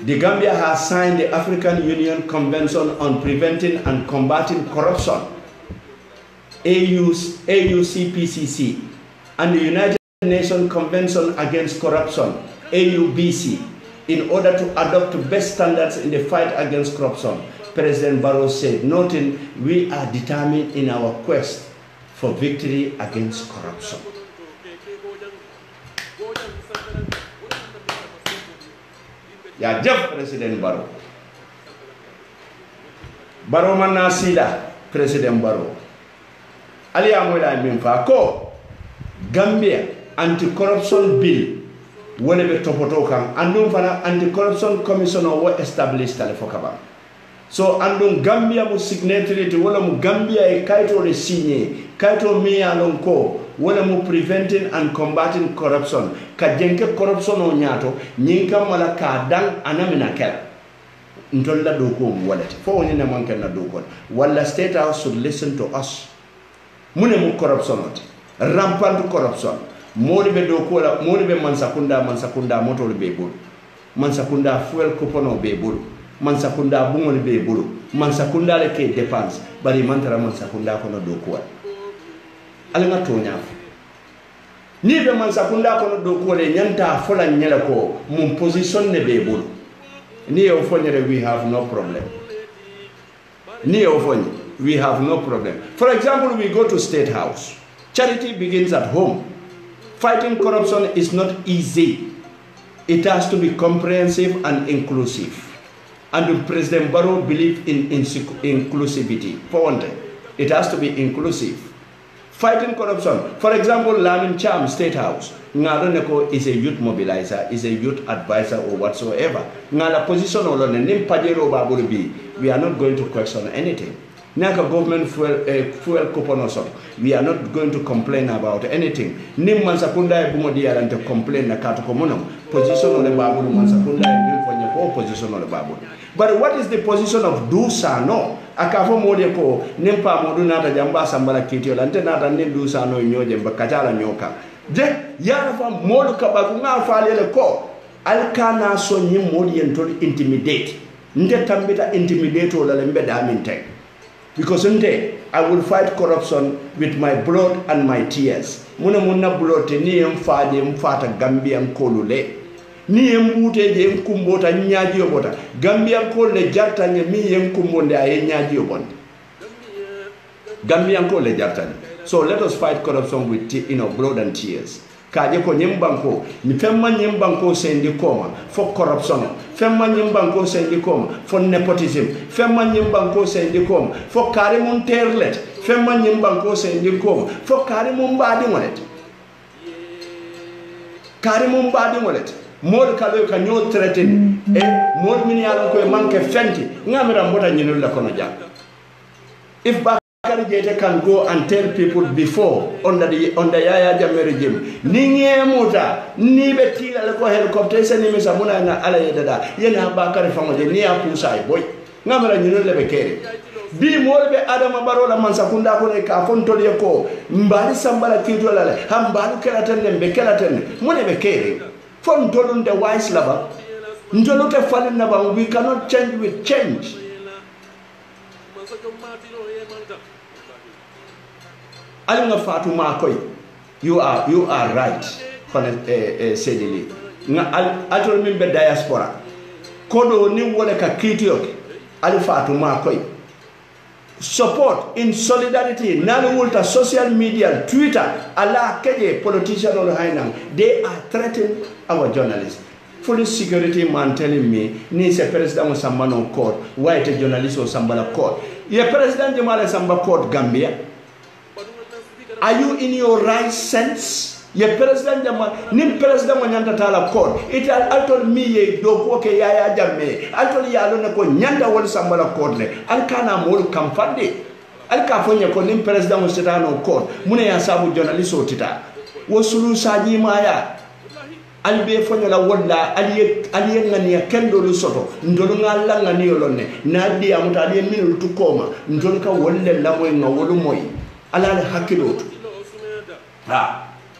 The Gambia has signed the African Union Convention on Preventing and Combating Corruption, AUCPCC, and the United Nations Convention Against Corruption, AUBC, in order to adopt best standards in the fight against corruption, President Barrow said, noting we are determined in our quest for victory against corruption. Ya Jeff President Barrow. Barrow manna sila President Barrow. Ali amola minfa ko Gambia anti-corruption bill wole be topoto kan andum fana anti-corruption commissioner wo established tale fokaba. So andum Gambia mu signatory to wala mu Gambia e kaito le signé kaito mi alon ko wala mu preventing and combating corruption ka jenke corruption o nyato nyinka mala ka dang anamina kel ntolla do ko walati fo woni na manke na do ko wala state house should listen to us mune mu corruption oti rampant corruption modi be do ko la modi be mansakunda moto be bul mansakunda fuel coupon be bul mansakunda bungol be bul mansakunda le ke dépense bari mantara mansakunda ko no do ko alanga tonya ni be mansakunda ko no do ko le nyanta fola nyela ko mun position ne be bul ni o fonyere we have no problem ni o fonye we have no problem. For example, we go to State House. Charity begins at home. Fighting corruption is not easy. It has to be comprehensive and inclusive. And President Barrow believed in inclusivity. For one thing, it has to be inclusive. Fighting corruption. For example, Lamin Cham State House. Ngaroneko is a youth mobilizer, is a youth advisor or whatsoever. Ngala position alone, we are not going to question anything. Naka government fuel coupon or something. We are not going to complain about anything. Nim mansakunda bumodi arante complain na katu komono. Position on the babulu mansakunda for your position on the babulu. But what is the position of do sa no? Akafo mode ko nimpa modu nata jamba sambala kitio lante nata nim do sa no nyoje mbakachala nyoka. De yarafa modu kabagu nga falele ko alkana so nyim modi entol intimidate. Nde tambita intimidate o lalembe daminte. Because today I will fight corruption with my blood and my tears. Muna blood ni mfaje mfata Gambia mkolule. Ni mbute je mkumbota nyaji obota. Gambia mkolule jarta nye mi mkumbonde aye nyaji obonde. Gambia mkolule jarta nye. So let us fight corruption with blood and tears. Kaje ko nyimbanko ni femma nyimbanko sendi koma for corruption, femma nyimbanko sendi koma for nepotism, femma nyimbanko sendi koma for karimun terlet, femma nyimbanko sendi koma for karimun badi molet, karimun badi molet. Mod kalo ka nyo threaten mod mini alon ko manke fenti ngamira mbota nyinul la kono jang. If Jete can go and tell people before under Yaya Jammeh regime ninge muta ni betila le ko helicopter seni mi sabuna na ala yedada yena Bakary Famoje ni akusai boy ngamara nyino le bekere bi molbe Adama Barrow la mansakunda ko ne ka fontol ko mbali sambala kito la hambalu kelaten be kelaten mone bekere fontolun the wise laba njolote falin na ba we cannot change with change. Alinga Fatuma Koy, you are right, Sedili. Atol mimbe diaspora. Kodo ni wole ka kitioke. Ali Fatuma Koy. Support in solidarity. Nani wulta social media, Twitter, Allah keje politician or hainang. They are threatening our journalists. Police security man telling me, ni se president was sambano court, white journalist or sambala court. Ye president Jamala Samba court Gambia. Are you in your right sense? Ye president Jamal, nim president wanyanta tala court. It altol me ye doko ke Yaya Jammeh. Altol yalo ne ko nyanta wol sambala court le. Alkana molu kamfande. Alka fonye ko nim president mo sitano court. Mune ya sabu journalist o tita. Wo sulu saji maya. Albe fonye la wala aliye ngani ya kendo lu soto. Ndolu ngala ngani yolone. Nadi amuta aliye minu tukoma. Ndolu ka wolle la moy nga wolu moy. Alal hakilotu.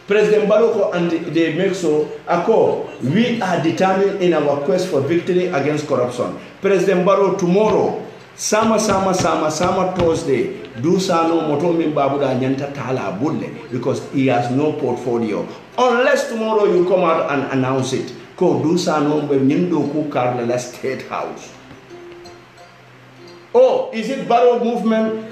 President Barrow and they make so, we are determined in our quest for victory against corruption. President Barrow tomorrow, sama Thursday, do sano moto min babuda nyanta tala bulle because he has no portfolio. Unless tomorrow you come out and announce it. Ko do sano be nindo ku Karlela State House. Oh, is it Barrow movement?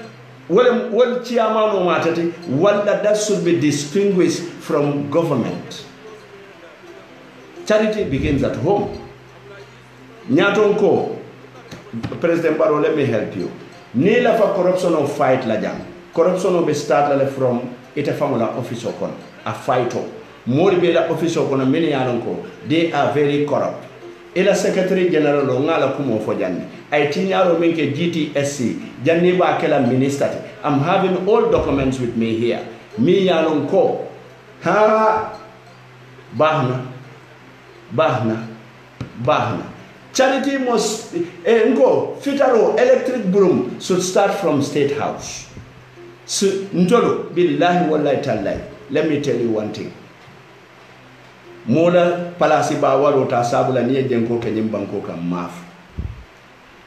Well, chairman or matati, well, that should be distinguished from government. Charity begins at home. Nyatonko, President Barrow, let me help you. Nila for corruption of fight lajang. Corruption will be started from ita famula officer kon a fighter. More bela officer kon many yanonko. They are very corrupt. Ila Secretary General ngala kumo fo janni ay tinyaro menke GTSC janni ba kala minister. I'm having all documents with me here. Mi yalon ko ha bahna charity must ngo fitaro electric broom should start from State House. So ntolo billahi wallahi tallahi, let me tell you one thing. Mola palasi ba waro ta sabula niye jenko kenyim banko ka maf.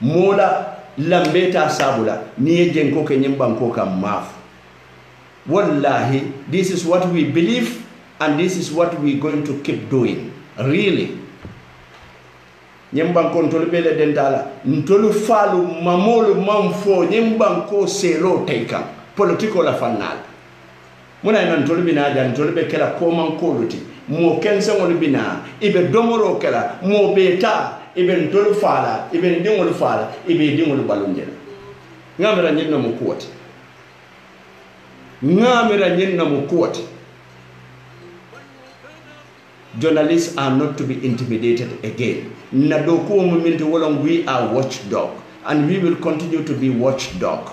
Mola lambeta sabula niye jenko kenyim banko ka maf. Wallahi, this is what we believe and this is what we're going to keep doing. Really. Nyembanko ntolu bele dentala ntolu falu mamolu mamfo nyembanko selo taika politiko la fanal. Muna ina ntolu binaja ntolu be kela koman koluti. Mo kense ngol bina ibe domoro kala mo beta ibe ntolu fala ibe ndingol fala ibe dingol balunjela ngamira nyenna mu kuwati journalists are not to be intimidated again. Nadoku moment we are watchdog and we will continue to be watchdog.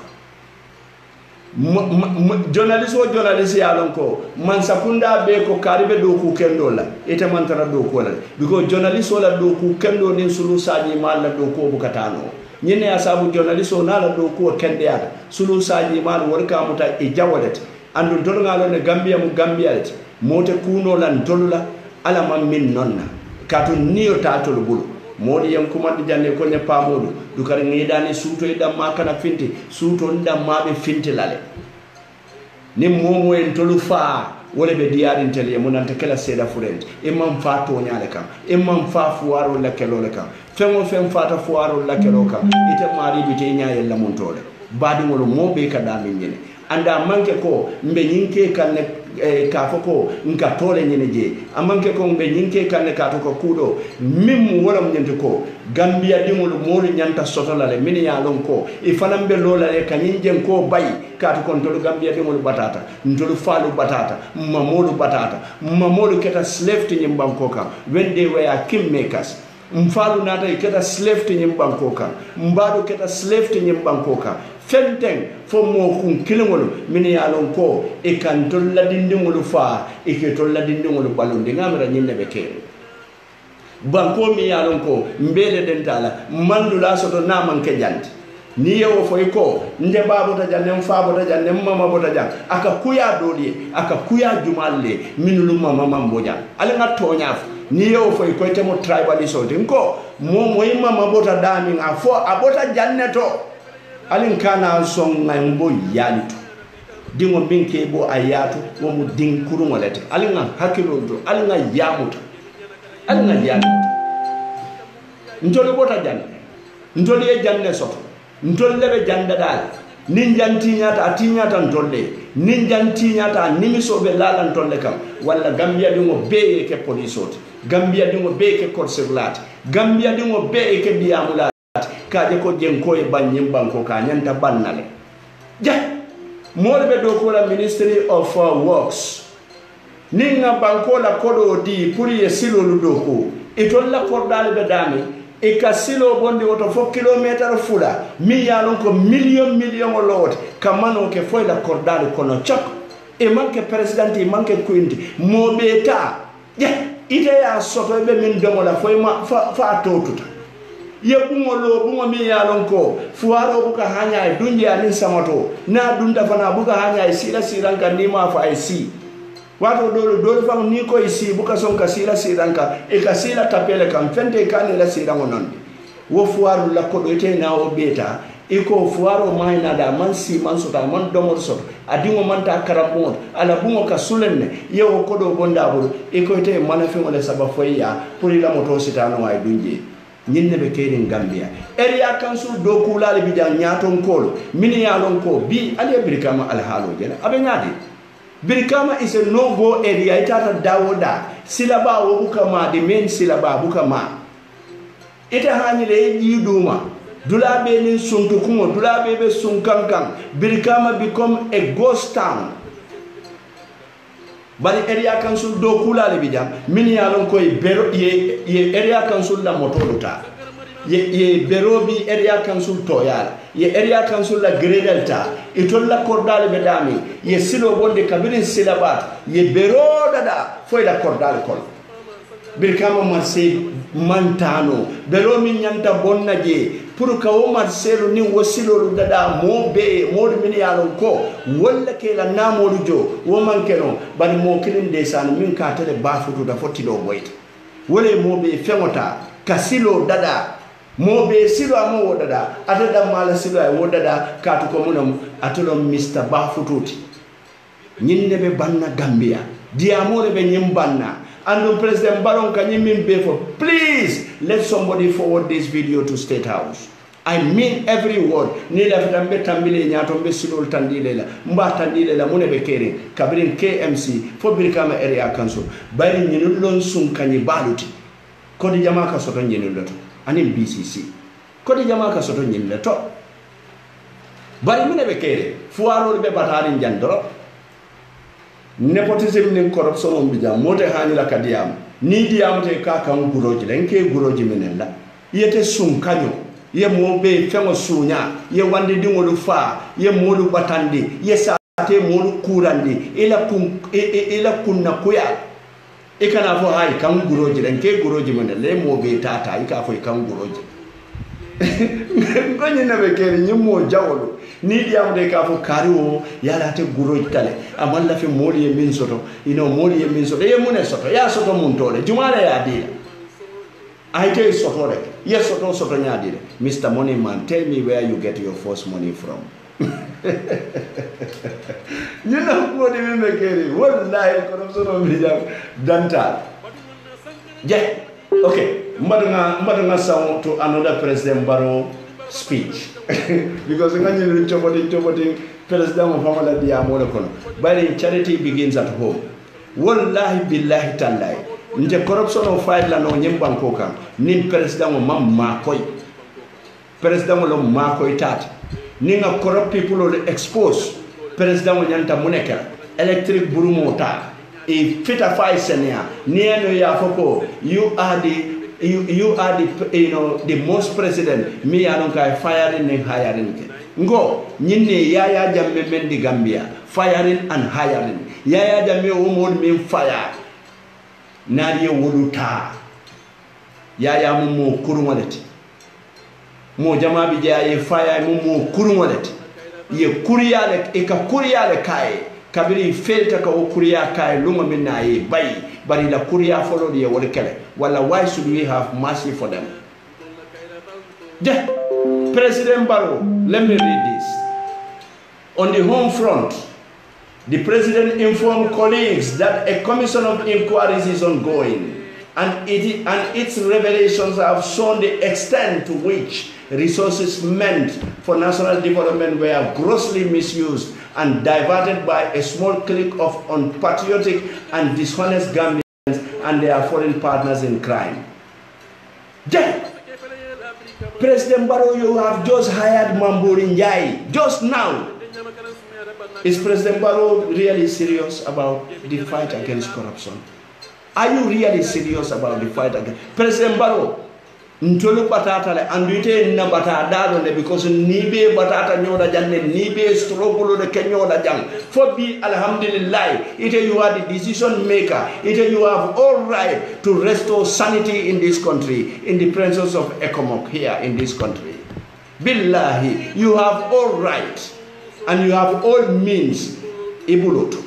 Journalist yalonko mansakunda beko karibe doku kendola ita mantara doku la because journalist wala doku kendo nin sulu saji mal la doku bukatano nyene asabu journalist ona la doku kende ada sulu saji mal worka muta e jawalet andu dolngalo ne Gambia mu Gambia it mote kuno la ntolula ala man min nonna katu niyo tatol bulu modi yam kumandi janne ko ne pamodu du kar ngidani suto ida makana finti suto ndam mabe finti lale ni momo en tolu fa wala be diari intele mo nanta kala seda furent imam fa to nyaale kam imam fa fuaro la kelo le kam fengo fem fata fuaro la kelo kam ite mari bi te nyaaye la mon tole badi ngolo mo be ka da min nyene anda manke ko mbe nyinke kan ka foko nka tole nyene je amanke ko mbe nyinke kan ka to ko kudo mim wala mo nyente ko Gambia dingol mori nyanta sotola le min ya lon ko e fanam be lola e kanyinjen ko bay ka to kon to Gambia dingol batata ndolu falu batata mamodu keta slave to nyimbankoka when they were kingmakers mfalu nata keta slave to nyimbankoka mbado keta slave to nyimbankoka fenteng fo mo kun kilingol min ya lon ko e kan to ladindingol fa e ke to ladindingol balonde ngamira nyinne be ke banko mi ya lon ko mbele dentala mandula soto na manke janti ni yewo foy ko nde babo ta janne mfabo ta janne mama bota jan aka kuya doli aka kuya jumalle minulu mama mambo jan ale ngatto nyaf ni yewo foy ko temo tribalism ko mo moy mama bota dami afo abota janne to alin kana son ngambo yalitu dingo binke bo ayatu wo mu ding kurungolete alin hakilo do alin yamuta alin yamuta ntolo bota janne ntolo e janne soto ntolle be janda dal nin janti nyata atinyata ntolle nin janti nyata nimiso be lala ntolle kam walla Gambia dingo beye ke polisoti Gambia dingo beye ke korseglati Gambia dingo beye ke diamula kaje ko jenko e banyim banko ka nyanta bannale ja molbe do ko la Ministry of Works ninga banko la kodo di pour ye silo ludoko itolla kordal be dami e kasilo bondi woto fo kilometer fula mi yalon ko million o lot kamano ke foy la kordal kono chok e manke president e manke quindi mo beta ja ite ya soto be min domo la foy ma fa totuta ye bungolo bungo mi yalon ko fuaro buka hanya e dunja ni samato na dunda fana buka hanya e sira kan ni ma fa e si wato dole fam ni ko isi buka son kasila siranka e kasila tapele kam fente kan la sirango non wo fuaru la ko do te na o beta iko fuaro mayna da man si man so ta man domor so adingo man ta karamo ala bungo ka sulenne yewo ko do bonda bulu iko te manafi ngole saba foya pour la moto sitano ay dunje nyinne be keden Gambia area council do kulale bi da nyaton kolo mini yalon ko bi ali Brikama al halo jena abe nyadi Brikama is a no-go area. Itata dawoda silaba wabukama the main silaba bukama. Ita hanile yiduma. Dulabe ni suntukumo. Dulabe be sunkankang. Brikama become a ghost town. Bari area council do kula le bijam. Mini alon ko ye area council la motoluta. Ye berobi area council toyal. Ye area council la gredelta itolla cordale bedami ye silo bonde kabirin silabat ye bero dada foi la cordale kol Brikama marse mantano bero min nyanta bonna je pour ka o marselo ni wasilo dada mo mini yalon ko walla ke la namodu jo wo mankeno bari mo kilin desan min ka tele bafutu da fotilo boyta wole mo be femota kasilo dada mo be silo amo wodada atada mala silo ay wodada katu ko munam atolo Mr. Bafututi nyinde be banna Gambia diamore be nyim banna and President Barrow can you be for please let somebody forward this video to State House. I mean every word. Ni la fitambe tambile nyatombe silo tandile la mba tandile la mune be kere kabirin KMC for Brikama area council bari nyinu lon sun kanyi baluti kodi jama ka soto nyinu loto anim BCC kodi jama ka soto nyinu loto bari mune be kere fuaro be batari njandoro nepotism nin corruption on bijam mote hanila kadiyam ni diyam te ka kan guroji lenke guroji minella yete sun kanyo ye mo be fengo sunya ye wande dingolu fa ye modu batandi ye sate modu kurandi ila kunna kuya ikana fo hay kan guroji lenke guroji minella mo be tata ika fo kan guroji gonye na be keri nyimo jawolu ni diam de ka fo kariwo yala te guroji tale amalla fi moli ye min soto moli ye min soto ye mune soto ya soto mun tole jumala ya dila aite soto rek ye soto nyaadire Mr. Money Man, tell me where you get your first money from. You know what you mean, keri wallahi corruption on bijam dantal yeah. Okay, mbadunga sound to another President Barrow speech because ngani choboting President Muhammad Diamo kono. But charity begins at home. Wallahi billahi tallahi. Nje corruption of fight la no nyembanko kan. Nim President mamma koy. President lo makoy tat. Ninga corrupt people will expose President nyanta muneka. Electric burumo ta. If fitafy senia nieno ya foko you are the most president me alon kai firing and hiring ngo nyinne yaya jamme mendi Gambia firing and hiring yaya jamme o mod min fire nariye woluta yaya mo kurumoleti mo jama bi jaye fire mo kurumoleti ye kuriyale e ka kuriyale kai kabiri felta ka okuriya kai lunga minna ye bay bari la kuriya follow the wala kele wala why should we have mercy for them? President Barrow, let me read this. On the home front, the president informed colleagues that a commission of inquiries is ongoing and its revelations have shown the extent to which resources meant for national development were grossly misused and diverted by a small clique of unpatriotic and dishonest Gambians and their foreign partners in crime. President Barrow, you have just hired Mambouri Njai just now. Is President Barrow really serious about the fight against corruption? Are you really serious about the fight against President Barrow? Ntolu batata le anduite na batata do ne because nibe batata nyoda janne nibe struggle de kenyoda jang for be alhamdulillah ite you are the decision maker ite you have all right to restore sanity in this country in the presence of ECOMOG here in this country. Billahi, you have all right and you have all means ibuloto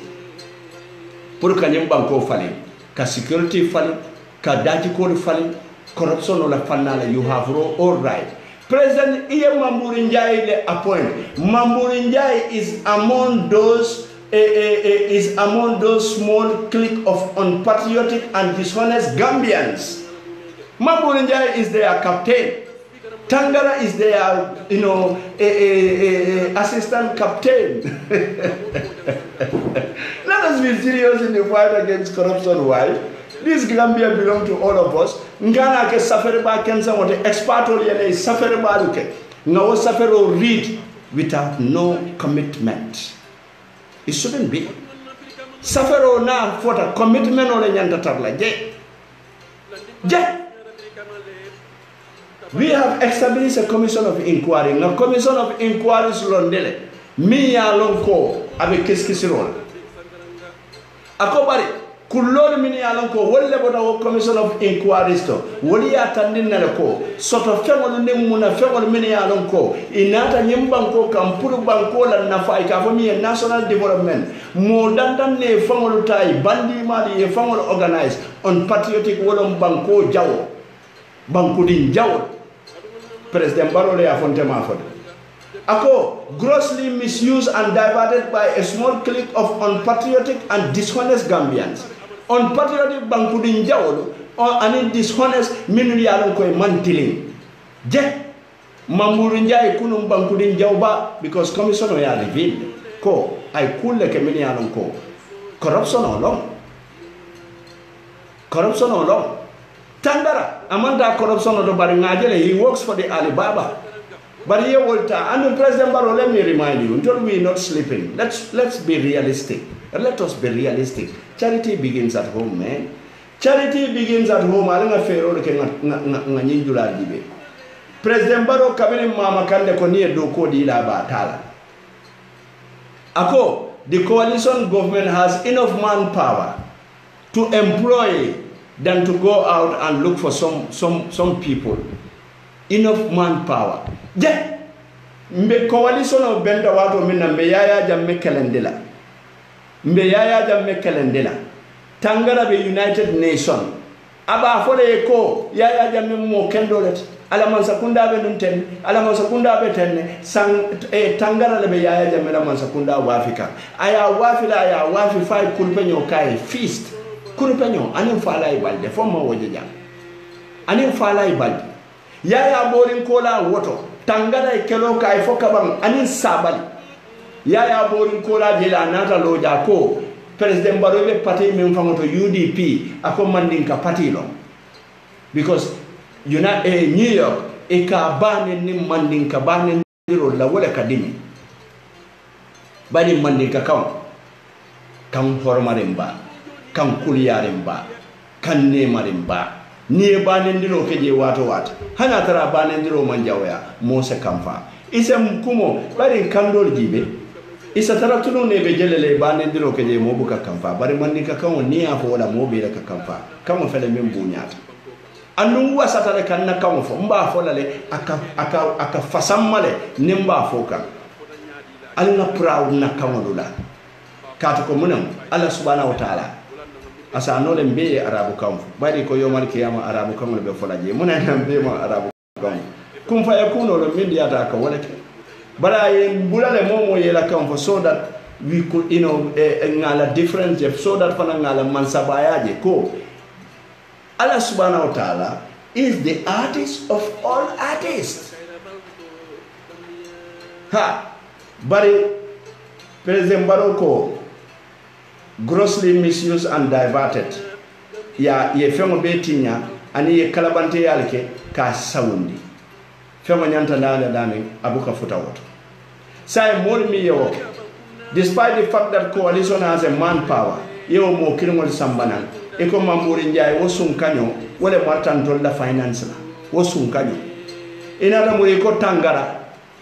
pour ka nyim banko fali ka security fali ka daji ko fali corruption la fanala you have all right. President Iye Mambouri Njie le appoint. Mambouri Njie is among those small clique of unpatriotic and dishonest Gambians. Mambouri Njie is their captain. Tangara is their, assistant captain. Let us be serious in the fight against corruption. Why? This Gambia belongs to all of us. Ngana ke safari ba kensa wote expert ole safari ba duke. Ngawo safari read without no commitment. It shouldn't be. Safari na fota commitment ole nyanta tabla je. We have established a commission of inquiry. Now commission of inquiry is londele. Mi ya lonko abe keskisirol. Akobari kullol min yalon ko wolle bota wo commission of inquiry sto woli ya tandinna ko soto fengol ne muna fengol min yalon ko inata nyimban ko kam pour banko la nafa ka fo mi national development mo dandan ne fengol tay bandi mali e fengol organize on patriotic wolom banko jawo banko din jawo president Barrow ya fonte ma fo ako grossly misused and diverted by a small clique of unpatriotic and dishonest Gambians. Unpatriotic Bankudin Jawolo or any dishonest Minuyalon Koi Mantiling. Je Mambouri Njie Kunum Bankudin Jawba because commission ya revealed. Ko I cool like a Minialon ko. Corruption or long. Corruption or long. Tangara Amanda corruption or the Baringajele, he works for the Alibaba. But here, Walter, and President Barrow, let me remind you, until we are not sleeping, let's be realistic. Let us be realistic. Charity begins at home, man. Charity begins at home. President Barrow kabini mama kande koniye doko di la batala. Ako, the coalition government has enough manpower to employ than to go out and look for some people. Enough manpower. Je, mbe coalition of benda watu mina mbe yaya jamme kelendela. Mbe yaya jamme kelendela. Tangara be United Nation. Aba fole ko yaya jamme mo kendolet. Ala mansakunda be nunten, ala mansakunda be tenne. Tangara le be yaya jamme la mansakunda wa Afrika. Aya wafila aya wafi fai kulpenyo kai feast. Kulpenyo anin fala ibalde foma wojeja. Anin fala ibalde. Yaya borin kola woto tangara kelo kai fokabam anin sabali yaya borin kola jela nata loja ko president Barrow be party men fangoto UDP ako mandinka party lo because New York e ka bane ni mandinka bane ndiro la wala kadimi bani mandinka kam hormarimba kam kuliyarimba kan nemarimba ni banendiro keje wato hana tara banendiro manjawya mose kamfa isa mkumo bari kandol jibe isa tara tuno ne be jelele banendiro keje mo buka kamfa bari mandika kan ni afo wala mo be ka kamfa kamo fele men bunyata anu wasata kan na kan fo mba fo lale aka fasammale nimba fo kan alna proud na kamodula kato ko munam Allah subhanahu wa ta'ala asa nole mbe arabu kamfu bari ko yomal kiyama arabu kamul be folaje muna nambe ma arabu kamfu kum fa yakuno lo min yata ka wala bara yen bulale momo yela kamfu so that we could ngala different so that fana ngala mansabayaje ko Allah subhanahu wa ta'ala is the artist of all artists bari President Barrow grossly misused and diverted. Ya ye fengo betinya ani ye kalabante yalke ka sawundi. Fengo nyanta dame abuka futa woto. Say more mi yo. Despite the fact that coalition has a manpower, yo mo kiringol sambanan. Eko Mambouri Njie wo sunkanyo wole martan tolla finance la. Wo sunkanyo. Inata mo ko tangara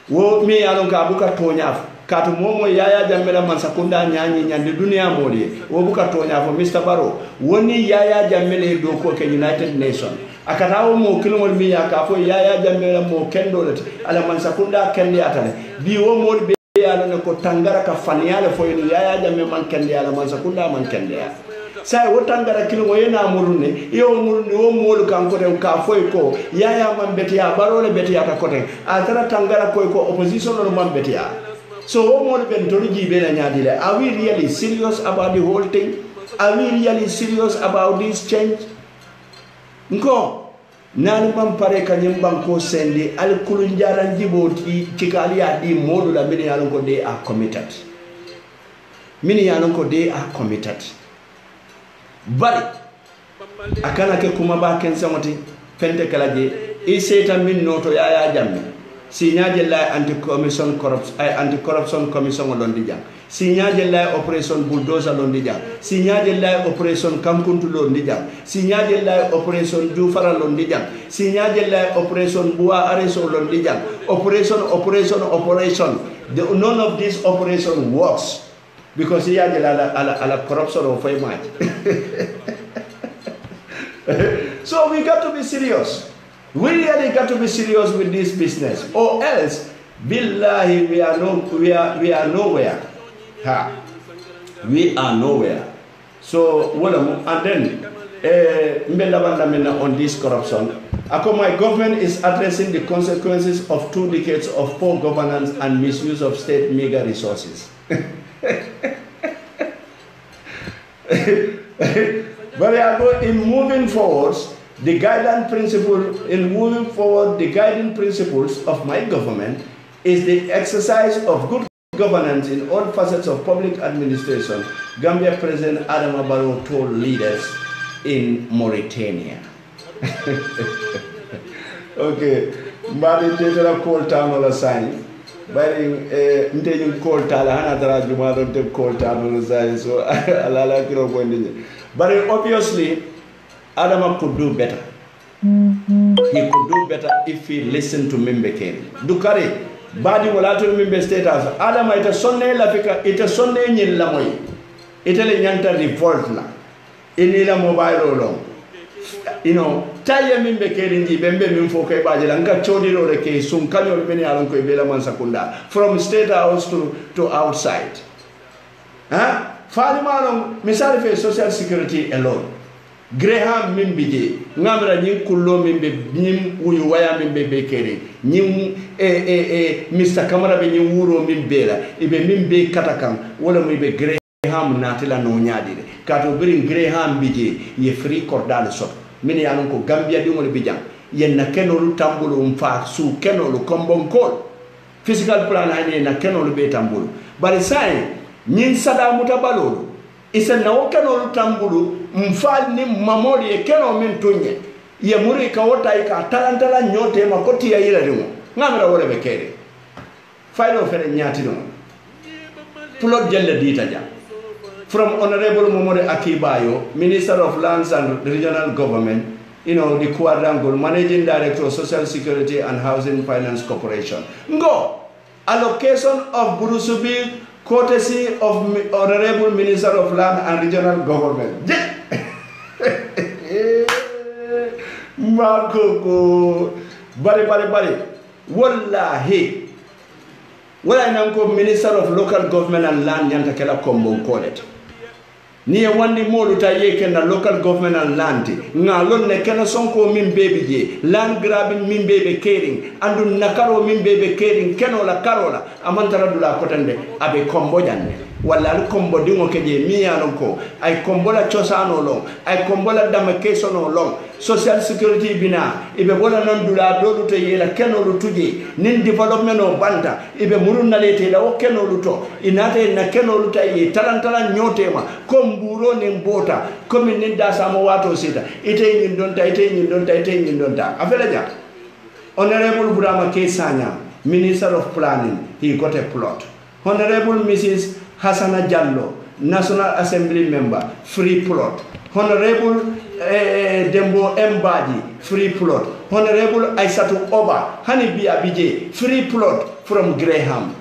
wo mi yalon ka abuka tonyaf. Katu momo yaya jammela mansakunda nyanyi nyandi dunia moli wobuka tonya fo Mr. Barrow woni yaya jammele do ko ke United Nation akatawo mo kilomol mi ya ka fo yaya jammela mo kendolete ala mansakunda kendi atale bi wo mol be yalo ko tangara ka faniala fo yin yaya jamme man kende ala man sakunda man kende sai wo tangara kilo mo yena murune yo murune wo molu kan ko den ka foy ko yaya man betiya barole betiya ta koten a tara tangara ko opposition no man betiya so wo molu ben to jibe na nyadile are we really serious about the whole thing? Are we really serious about this change? Nko nani man pare kanyem banko sendi al kulunjara njiboti chikali adi modu la mini yalon ko they are committed. Mini yalon ko they are committed. Bari akana ke kuma ba ken samati fente kalaje e seta min noto ya jamme signaje la anti corruption commission londi jang signaje la operation bulldozer londi jang signaje la operation kamkuntu londi jang signaje la operation jufara londi jang signaje la operation bua areso londi jang operation none of this operation works because signaje la corruption of much. So we got to be serious. We really got to be serious with this business, or else, billahi, we are nowhere. We are nowhere. So, and then, on this corruption, my government is addressing the consequences of 2 decades of poor governance and misuse of state mega resources. But in moving forward, the guiding principles of my government is the exercise of good governance in all facets of public administration, Gambia President Adama Barrow told leaders in Mauritania. Okay, mbadi tetela call time la sign. Bari nteju call tala hana tara juma don te call time la sign so alala kilo ko ndije. But obviously Adama could do better. He could do better if he listened to Mimbe Keri. Dukari, badi wala to Mimbe State House. Adama ita sonne la fika, ita sonne nyil la moy. Ita le nyanta revolt la. Ini la mobile long. You know, taye Mimbe Keri ndi bembe mimfo kay baje la nga chodi ro ke sum kanyo beni alon ko bela man sakunda from State House to outside. Huh? Fadimalong misali fe social security alone. Graham Mimbije, Namra Nim Kulo Mimbe, Nim Uyu Waya Mimbe Bekeri, Nim Mr. Kamara Benim Wuro Mimbela, Ibe Mimbe Katakam, Walla Mibe Graham Natila no Nyadire, Kato bring Graham Bije, ye free cordal sop, Mini Anoko Gambia Dumol Bijang, Yen Nakeno Tambulu Umfa, Su Kenol Combon Call, physical plan Hane Nakeno Betambul, but it's saying, Nin Sada Mutabalo. Isa na wakano tambulu mfal ni mamori ekeno mintunye ye muri ka wota ika talantala nyote makoti ya ila rimo ngamira wole bekere faydo fere nyati no plot jelle dita ja from Honorable Momode Akibayo, Minister of Lands and Regional Government, the Quadrangle, Managing Director of Social Security and Housing Finance Corporation. Ngo allocation of Burusubi, courtesy of Honorable Minister of Land and Regional Government. Makoko, bari, wallahi. Wala nanko Minister of Local Government and Land yanta kela kombo kolet. Ni wandi molu ta yeke na local government and land nga lon ne kena sonko min baby je land grabbing min baby caring andu nakaro min baby caring keno la karola amantara dula kotande abe kombo janne wala al kombo dingo keje mi yalon ko ay kombo la chosano long ay kombo la damakeso no long social security bina ibe bola non dula do to yela keno lu tuje nin development no banta ibe murun nalete la o keno lu to inate na keno lu tay talantala nyotema komburo ni mbota komi ni dasa mo wato sita ite nyin donta afela ja Honorable Burama Kesanya, Minister of Planning, he got a plot. Honorable Mrs. Hassana Jallo, National Assembly member, free plot. Honorable Dembo Mbadi, free plot. Honorable Aisatu Oba, Hanibi Abije, free plot from Graham.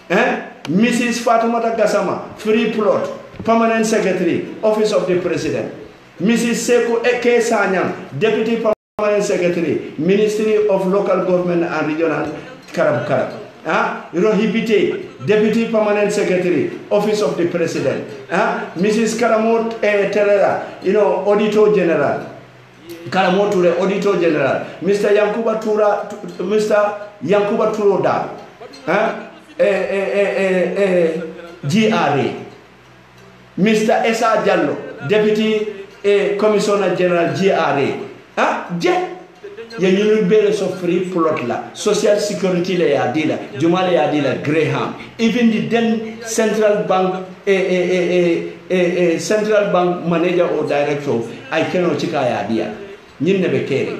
Mrs. Fatumata Gassama, free plot. Permanent Secretary, Office of the President. Mrs. Sekou Eke Sanyang, Deputy Permanent Secretary, Ministry of Local Government and Regional Karab. Rohibite, Deputy Permanent Secretary, Office of the President. Mrs. Karamot Terera, Auditor General. Karamot Ture, Auditor General. Mr. Yankuba Turoda. GRA. Mr. Esa Jallo, Deputy Commissioner General GRA. You will so free plot la social security le ya dila jumale ya dila Graham, even the then central bank central bank manager or director I cannot chika ya dia nyinne be kere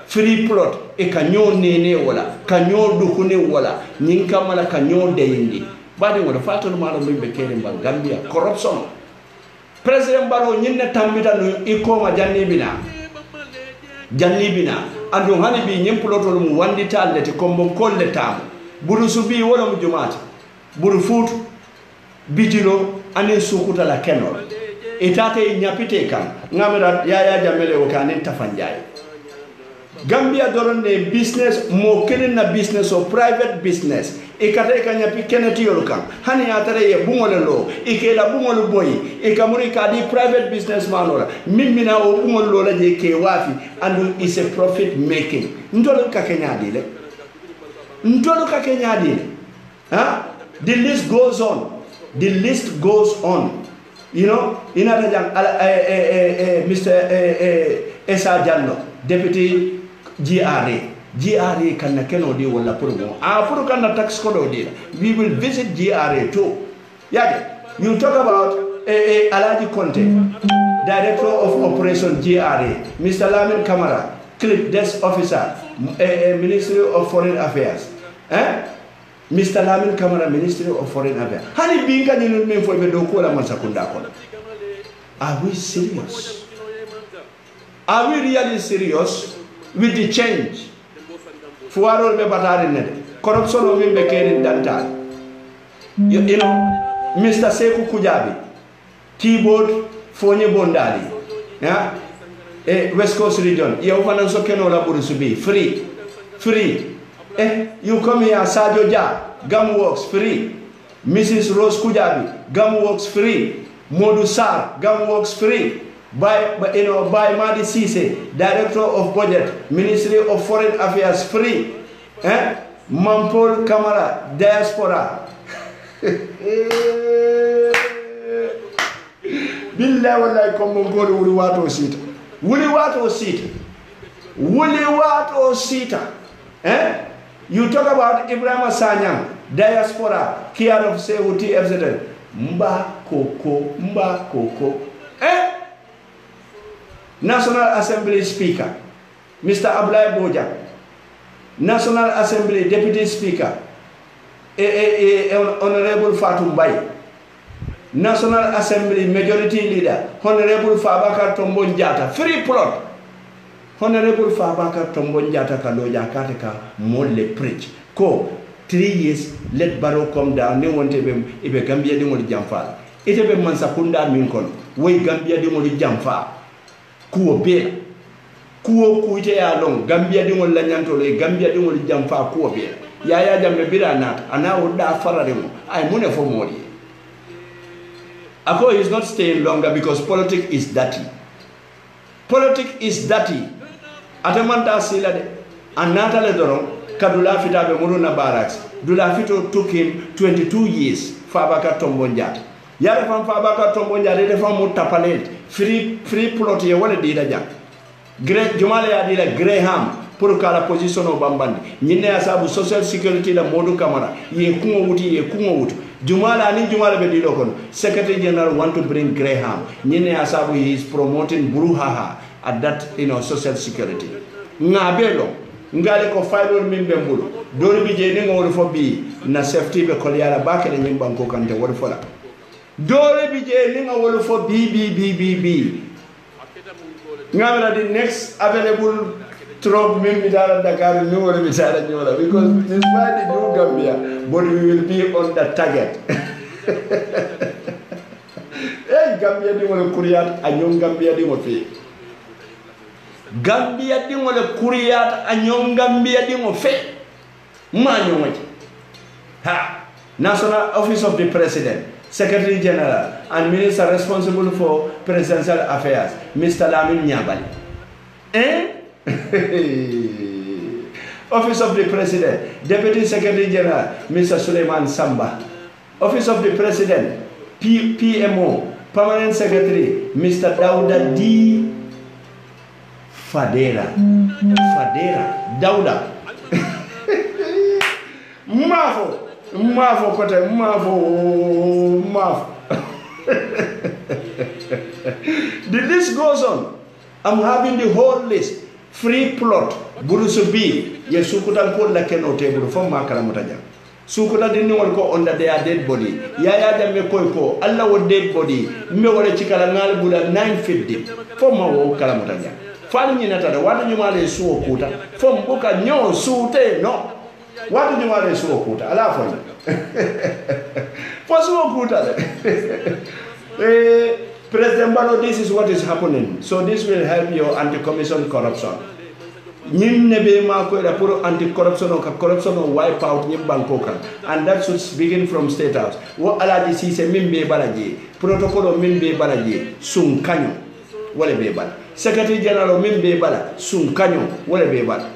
free plot kanyo nene wala kanyo dukune wala nyinka mala kanyo deyindi badi wala fatol mala be kere ba Gambia corruption president baro nyinne tambita no ikoma jannibina ando hani bi nyempulotol mu wandi tallete kombo kolle tam buru subi wala mu jumata buru fut bijilo anin sukuta la kenol etate nyapite kam ngamira yaya jamele o kanin tafanjay Gambia doronne business mo kenen na business or private business e kata ka nyapi keneti yolu kam hani atare ye bungole lo e ke la bungole boy e kamuri ka di private business manola mimmina o bungole lo la je ke wafi and is a profit making ndolo ka kenyadi le the list goes on inata jang Mr. Esa Jallo Deputy GRA kan keno di wala pour kan tax code di we will visit GRA too. You talk about Alaji Conte, Director of Operation GRA, Mr. Lamin Kamara, Clip Desk Officer, Ministry of Foreign Affairs. Mr. Lamin Kamara, Ministry of Foreign Affairs. Hani binga ni nime fo be do ko la man sakunda ko. Are we serious? Are we really serious with the change? Fuarol be batari nede. Corruption of him be kerin dantal. You know, Mr. Seku Kujabi, keyboard Fonye Bondali, West Coast region. You financial kenola burusubi free. You come here, Sajo Ja, Gum Works free. Mrs. Rose Kujabi, Gum Works free. Modu Sar, Gum Works free. By Madi Sise, Director of Budget, Ministry of Foreign Affairs free. Mampol Kamara, Diaspora. Billahi wallahi kombo ngoro wuli wato sita. You talk about Ibrahim Sanyang, Diaspora, Kiar of Sehuti FZ. Mba koko. National Assembly Speaker, Mr. Ablai Boja. National Assembly Deputy Speaker, Honorable Fatou Mbaye. National Assembly Majority Leader, Honorable Fabakar Tombon Jata. Free plot. Honorable Fabakar Tombon Jata Kaloja Kateka Mole preach. 3 years, let Barrow come down. They want to be Gambia di Moli Jamfa. It be Mansakunda Minkon. We Gambia di Moli Jamfa. Kuo Bela. Kuo Kuite along. Gambia di Moli Lanyantole. Gambia di Moli Jamfa Kuo Bela. Yaya Jambe Bira Nat. And I would da Farademo. I'm money for Moli. Ako is not staying longer because politics is dirty. Politics is dirty. Atamanta Silade. Anata Ledorong. Kadula Fitabe Muruna Barracks. Dula Fito took him 22 years. Fabaka Tombonjat. Yara from Fabaka Tombonjat, they found Mutapalet. Free plot ye wale dida jam. Great Jumale Adila Graham. Purukala position of Bambandi. Nine Asabu Social Security la Modu Kamara. Ye Kungo Wuti. Jumala ni Jumala Bedilokon. Secretary General want to bring Graham. Nine Asabu he is promoting Bruhaha at that Social Security. Ngabelo. Ngale ko faydol min be mbulu dori bi je ni ngol fo bi na safety be ko yara bakale nyim banko kante wor fola dori bi je ni ngol fo bi ngamra the next available trope min midara Dakar ni wor mi sara nyola because despite the new Gambia but we will be on the target Gambia di wol kuriyat anyon Gambia di mo fi Gambia di ngole kuriyat anyong Gambia di ngo fe manyo ngoji National Office of the President, Secretary General, and Minister responsible for presidential affairs, Mr. Lamin Nyabali. Office of the President, Deputy Secretary General, Mr. Suleiman Samba. Office of the President, PMO, Permanent Secretary, Mr. Dauda D. Fadera. Dauda. Mafo kote, mafo. The list goes on. I'm having the whole list. Free plot, Burusubi, Yesukutan called la Keno table from Makaramutaja. Sukuta didn't want to go under their dead body. Yaya de Mekoiko, Allah was dead body. Mewale Chikalangal Buddha 950 from Mawo Kalamutaja. Fanny Nata, what do you want to sue Kuta? From Boka, no, Sute, no. What do you want to sue Kuta? Allah for you. For sue Kuta. President Baro, this is what is happening. So this will help your anti-commission corruption. Nebe mako da puro anti-corruption or corruption or wipe out Bangkoka. And that should begin from State House. What alaji si se mimbe balaji, protocol of mimbe balaji, sun kanyo, wale bebal. Secretary General of mimbe bala, sun kanyo, wale bebal.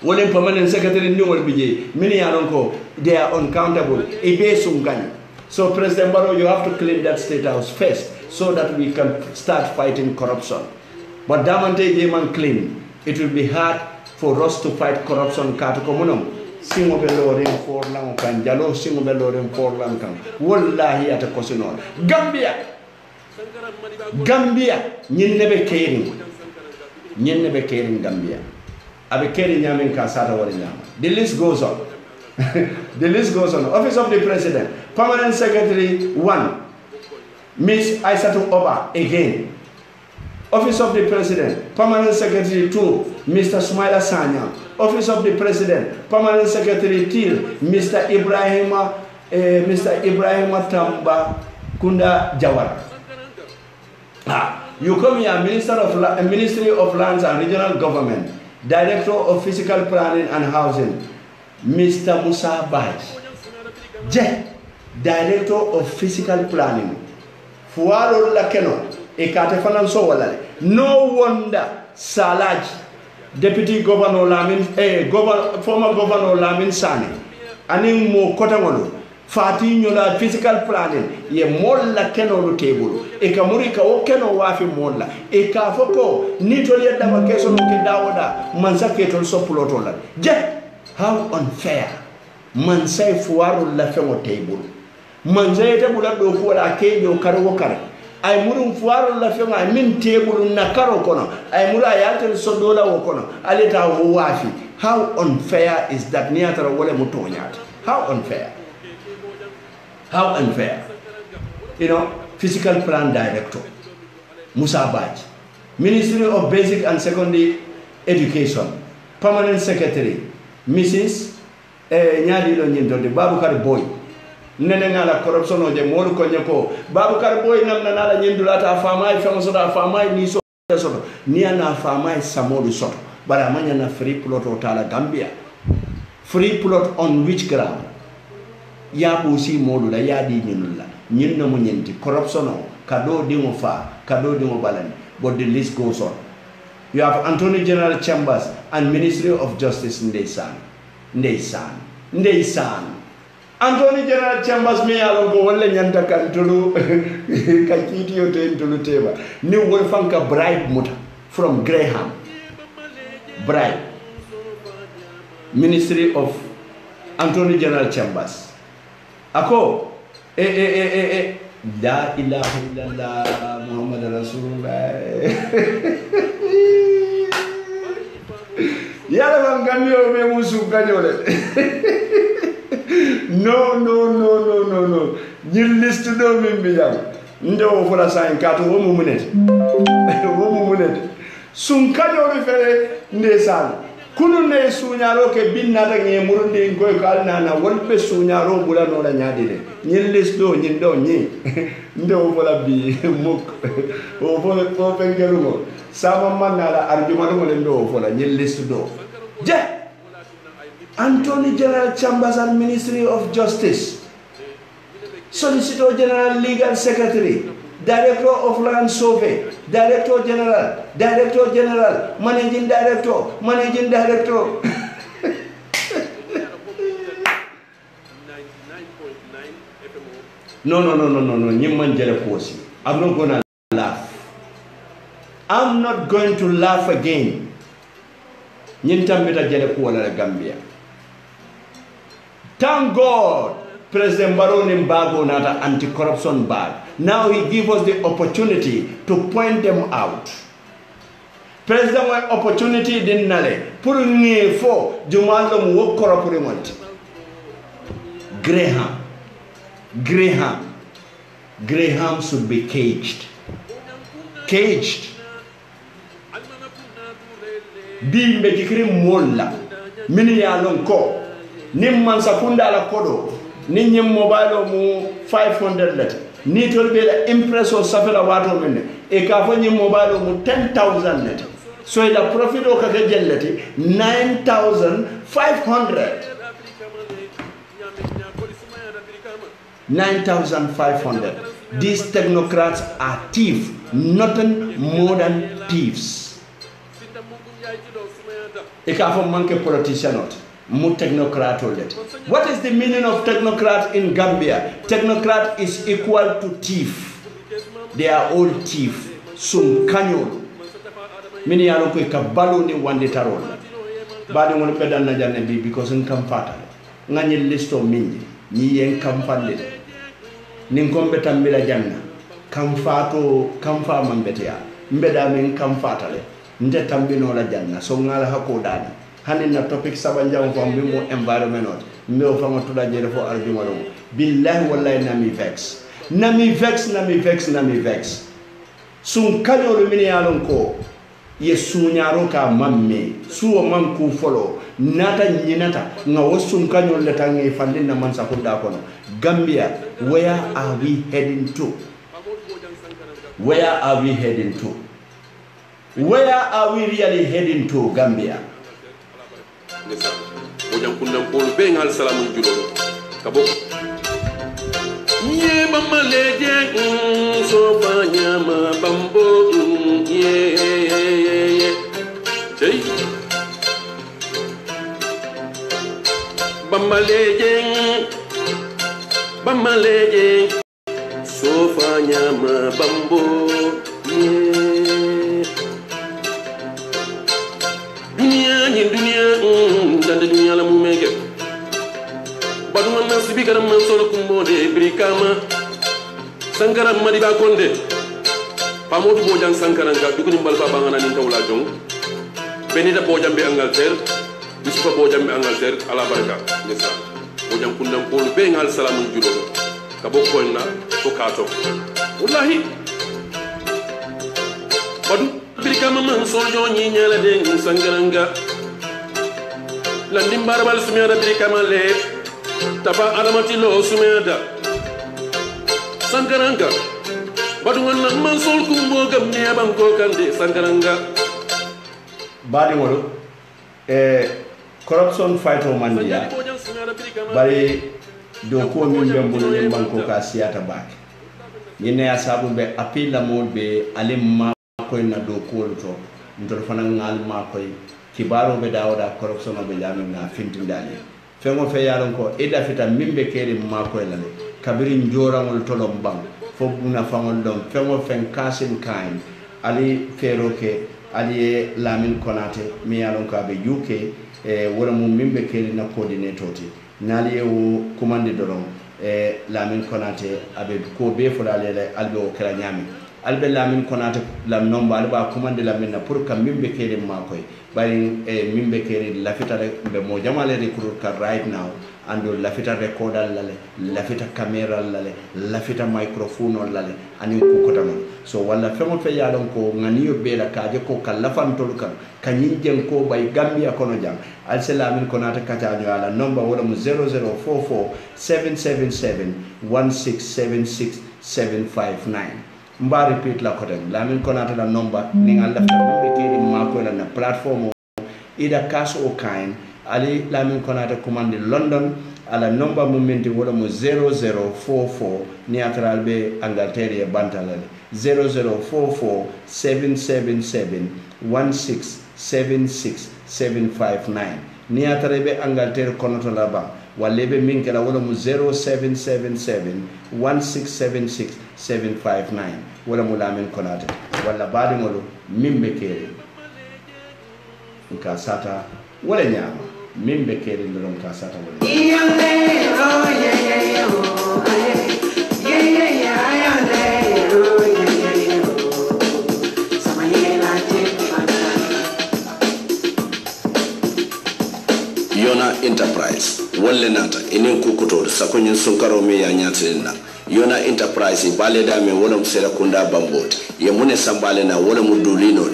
Wale permanent secretary new will be many aronko, they are uncountable. Ebe sun kanyo. So President Barrow, you have to clean that State House first so that we can start fighting corruption. But Damante Jeman clean, it will be hard for us to fight corruption. Katukomunum, singo belorim for lang kan, jalo singo belorim for lang kan. Wallahi at a cosinon. Gambia, nebe caring. Nebe caring Gambia. Abe caring yamin kasata warinama. The list goes on. The list goes on. Office of the President, Permanent Secretary 1, Miss Aissatou Oba again. Office of the President, Permanent Secretary 2, Mr. Smaila Sanya. Office of the President, Permanent Secretary 3, Mr. Ibrahima Tamba Kunda Jawara. You come here, Ministry of Lands and Regional Government, Director of Physical Planning and Housing, Mr. Musa Baj, Director of Physical Planning. Fuaro Lakeno, Ekate Fananso Walale. No wonder Salaj, Deputy Governor Lamin, former Governor Lamin Sani, Aning Mo Kotamolo, Fatinyola Physical Planning, Ye Molla Keno table, Ekamurika Okeno Wafi Molla, Ekafoko, Nitolia Davacation Kidawoda, Mansaketon Sopulotola. How unfair. Mansai fuaru la fengo table. Mansai table la do fuara kejo karo kare. Ay murum fuaru la fengo ay min table na karo kono. Ay mura ayatel sodola wokono. Aleta wafi. How unfair is that niatara wole mutonyat? How unfair? How unfair? You know, Physical Plan Director Musa Baj, Ministry of Basic and Secondary Education, Permanent Secretary Mrs. Nyadilo Nyindode, Babukar Boy. Nene la corruption o je modu ko nyako. Babukar Boy nam nala nyindulata famai famosoda famai ni so soto. Ni ana famai samodu soto. Bara manya na free plot o tala Gambia. Free plot on which ground? Ya busi modu la ya di nyinula. Nyinna mo nyenti corruption o kado dingo fa, kado dingo balani. But the list goes on. You have Attorney General Chambers and Ministry of Justice Ndesan. Attorney General Chambers me alongo wala nyanta kantulu kakiti yote ntulu teba. Ni wolfanka bribe muta from Graham. Bribe. Ministry of Attorney General Chambers. Ako La ilaha illallah Muhammad Rasulullah. Yala bangamio me musu kanyole. No. You list to do me yam. Ndo for a sign katu wo mumunete. Wo mumunete. Sun kanyole fere ndesan. Kunu ne sunyaro ke binna da nge murundi ngoy kalna na wolbe sunyaro bula no la nyadile. Nyin listo nyin do nyi. Ndo vola bi muk. O vola ko pengelumo. Sama manala argument mo ndo vola nyin listo do. Je Attorney General Chambers and Ministry of Justice, Solicitor General Legal Secretary, Director of Land Survey, Director General, Managing Director. No. I'm not going to laugh. I'm not going to laugh again. Gambia. Thank God, President Barrow Nimbago nata anti-corruption bag. Now he gives us the opportunity to point them out. President wa opportunity din nale pour ngi fo jumalo mu wokoro pour monti. Graham should be caged. Bi me kikri molla mini ya lon ko nim man sakunda la kodo ni nyem mobile mu 500 let ni tolbe la impresso safela wato men e ka fo nyem mobile mu 10,000 let so la profit o ka jellati 9,500. These technocrats are thieves, nothing more than thieves. Ikafo manke politician not mu technocrat. What is the meaning of technocrat in Gambia? Technocrat is equal to thief. They are all thief. Sum kanyo. Mini yalo ko kabalu ni wande tarol. Badi mo pedan na janne bi because nkam fata. Ngani listo minji ni yen kam falle. Nin kombe tambila janna. Kam fato kam fa mambetea. Mbeda men kam fatale. Nde tambino la janna so ngala hako dani hanin na topic sabanjam fam bi mo environment not mbe fama tuda jere fo arjuma do billahi wallahi nami vex sun kanyo mini yalon ko ye sunyaro ka mamme suwo man ku folo nata nyinata nga wosun kanyo le tangi fandina man sakunda kono Gambia, where are we heading to? Where are we really heading to, Gambia? Bamaleje sofa nyama bambo dunia dande dunia la mumege baduma nasibi garam man solo kumbode brikama sankara madiba konde pamodu bojan sankara nga duguni mbalfa bangana ni tawla jong benita bojam be Angleterre bisufa bojam be Angleterre ala baraka ndesa bojam kundam ko be ngal salamu julo ka bokonna ko kato wallahi badu brikama man solo nyala de sangaranga landim barbal sumiyada brikama le taba alamati lo sumiyada sangaranga badu wannan man sol kumbo gamne ban ko kande sangaranga badi wolo corruption fight o mandia bari do ko min be mbulu ni banko ka siata bak yene asabu be apila modbe alimma ko na do ko to ndol fana ngal ma koy kibaro be dawda corruption be lamin na fintindali fengo fe yaron ko ida fita mimbe kere ma koy lane kabiri njorangol tolom bang fo buna fangol dom fengo fen kasin kain ali feroke ali lamin konate mi yaron ko be UK wala mum mimbe kere na coordinator ti nali o commande doron lamin konate abe ko be fulale albe o kala nyami albe lamin konate lam nomba alba commande lamin na pour kam mimbe kere ma koy bari mimbe kere lafita be mo jamale recruit ka right now ando lafita recorder lale lafita camera lale lafita microphone lale ani ko kotamon so wala femo fe yalon ko ngani be la kaje ko kalafan tol kan kanyin jen ko bay Gambia kono jam al salamin konata kata ala number wala mu 0044 777 1676759 mba repeat la kotem lamin konata la number ninga lafta mimbe kere ma ko la na platform ida cash o kind ali lamin konata commande London ala number mumenti wala mo 0044 ni atral be Angleterre e bantalale 0044 777 1676759 ni atare be Angleterre konoto la ba walla be min kala wala mo 0777 1676759 wala mo lamin konata walla baadi ngolo mimbe kere nka sata wala nyama mimbe kere ndon ka sata wala Yona Enterprise wolle nata enen kukuto sakonyin sunkaro me ya nyatina Yona Enterprise bale da me wala musera kunda bambot ye mune sambale na wala mu dulino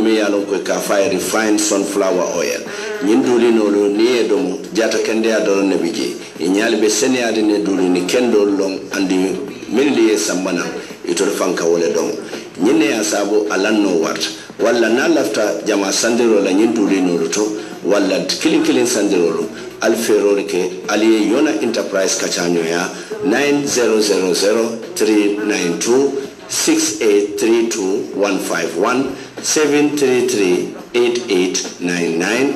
me ya lon ko ka fire refined sunflower oil nyin dulino lo ni edomo jata kende ya do ne bije e nyali be sene ade ne dulini kendo long andi minli e sambana ito fanka wala dom nyine ya sabo alanno wart wala na lafta jama sandiro la nyin dulino to wala kilin sandirolo alferol ke ali Yona Enterprise kachanyo ya 90003926832151 7338899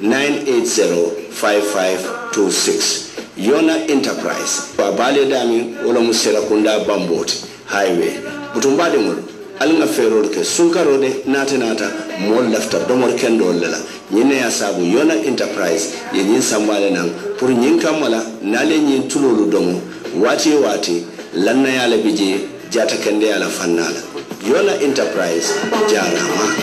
9805526 Yona Enterprise babale dami wala musela kunda bambot highway butumbade ngol alnga ferol ke sunkarode nata mol lafta domor kendo lela nyine ya sabu Yona Enterprise ye nyin sambale nan pour nyin kamala nale nyin tulolu domo wati lanna ya labije jata kende ya la fannala Yona Enterprise jarama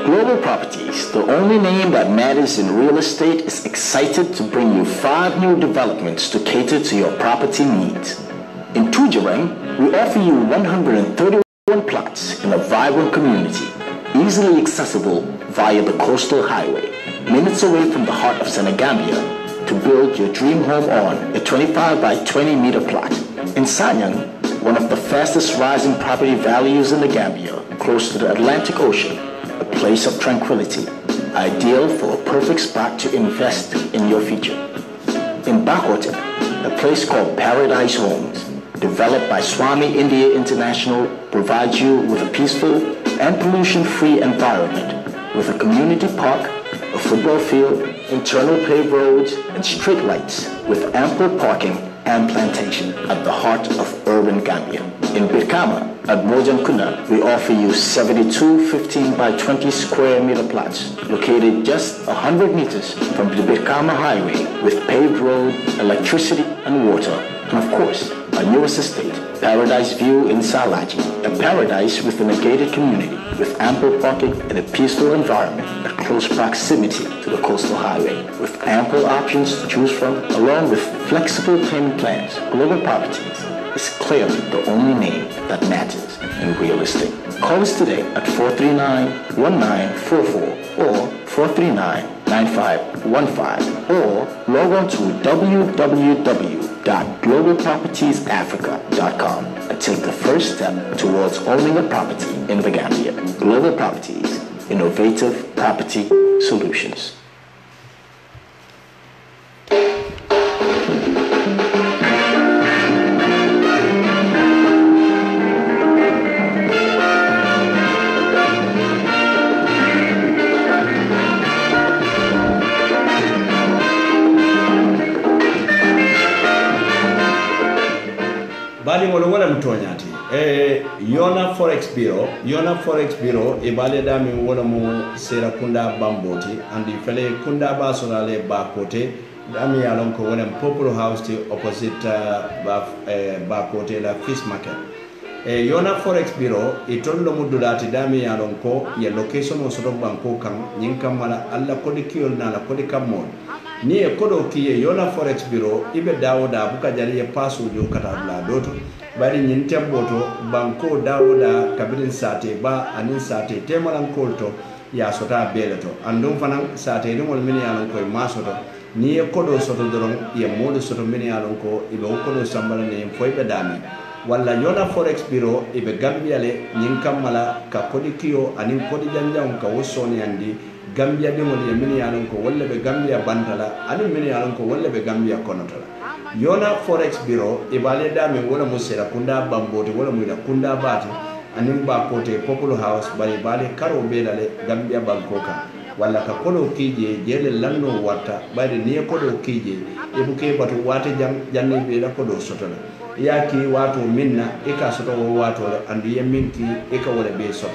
Global Properties, the only name that matters in real estate, is excited to bring you 5 new developments to cater to your property needs. In Tujereng, we offer you 131 plots in a vibrant community, easily accessible via the coastal highway, minutes away from the heart of Senegambia, to build your dream home on a 25 by 20 meter plot. In Sanyang, one of the fastest rising property values in the Gambia, close to the Atlantic Ocean, a place of tranquility, ideal for a perfect spot to invest in your future. In Bakote, a place called Paradise Homes, developed by Swami India International, provides you with a peaceful and pollution-free environment with a community park, a football field, internal paved roads, and street lights with ample parking and plantation at the heart of urban Gambia. In Birkama, at Mojankuna, we offer you 72 15 by 20 square meter plots located just 100 meters from the Birkama Highway with paved road, electricity, and water. And of course, our newest estate, Paradise View in Salaji, a paradise within a gated community with ample parking and a peaceful environment at close proximity to the coastal highway with ample options to choose from along with flexible payment plans. Global Properties is clearly the only name that matters in real estate. Call us today at 439-1944 or 439-9515 or log on to www.globalpropertiesafrica.com and take the first step towards owning a property in the Gambia. Global Properties, innovative property solutions. Ngolo wala mtonyati Yona Forex Bureau ibale dami wala mu sera kunda bamboti andi fele kunda basolale bakote dami yalon ko wala Popular House ti opposite bakote la fish market Yona Forex Bureau itollo mudulati dami yalon ko ya location o soto banko kan nyinkam mala alla kodi kiyol na la kodi kamon ni e kodo kiye Yona Forex Bureau ibe dawoda buka jari e pasu jo kata bla doto bari nyin temboto banko dawoda kabirin sate ba anin sate temalan kolto ya sota beleto andum fanan sa te ngol min ya lon koy ma soto ni e kodo soto doron ye modo soto min ya lon ko ibe kodo sambala ne foy be dami walla yona forex bureau ibe gambia le nyin kamala ka kodi kiyo anin kodi janjam ka wosoni andi gambia de wol ye min ya lon ko walla be gambia bantala anin min ya lon ko walla be gambia konotala yona forex bureau ibale dami wala musira kunda bamboti wala muida kunda bati anin ba kote popular house bari bale karo belale gambia bankoka walla ka kodo kije jele lanno wata bari ni kodo kije e buke batu wate janne be la kodo sotola yaki wato minna e ka soto wato andu yeminki e ka wala be so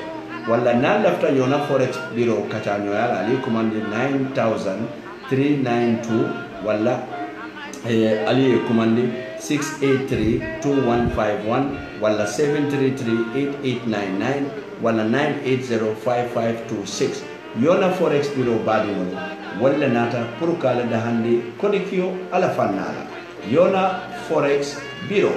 walla na lafta yona forex bureau kata nyoyala ali commande 9392 walla ali commande 6832151 walla 7338899 walla 9805526 yona forex bureau badimo walla nata pour kala da hande kodikio ala fannala yona forex bureau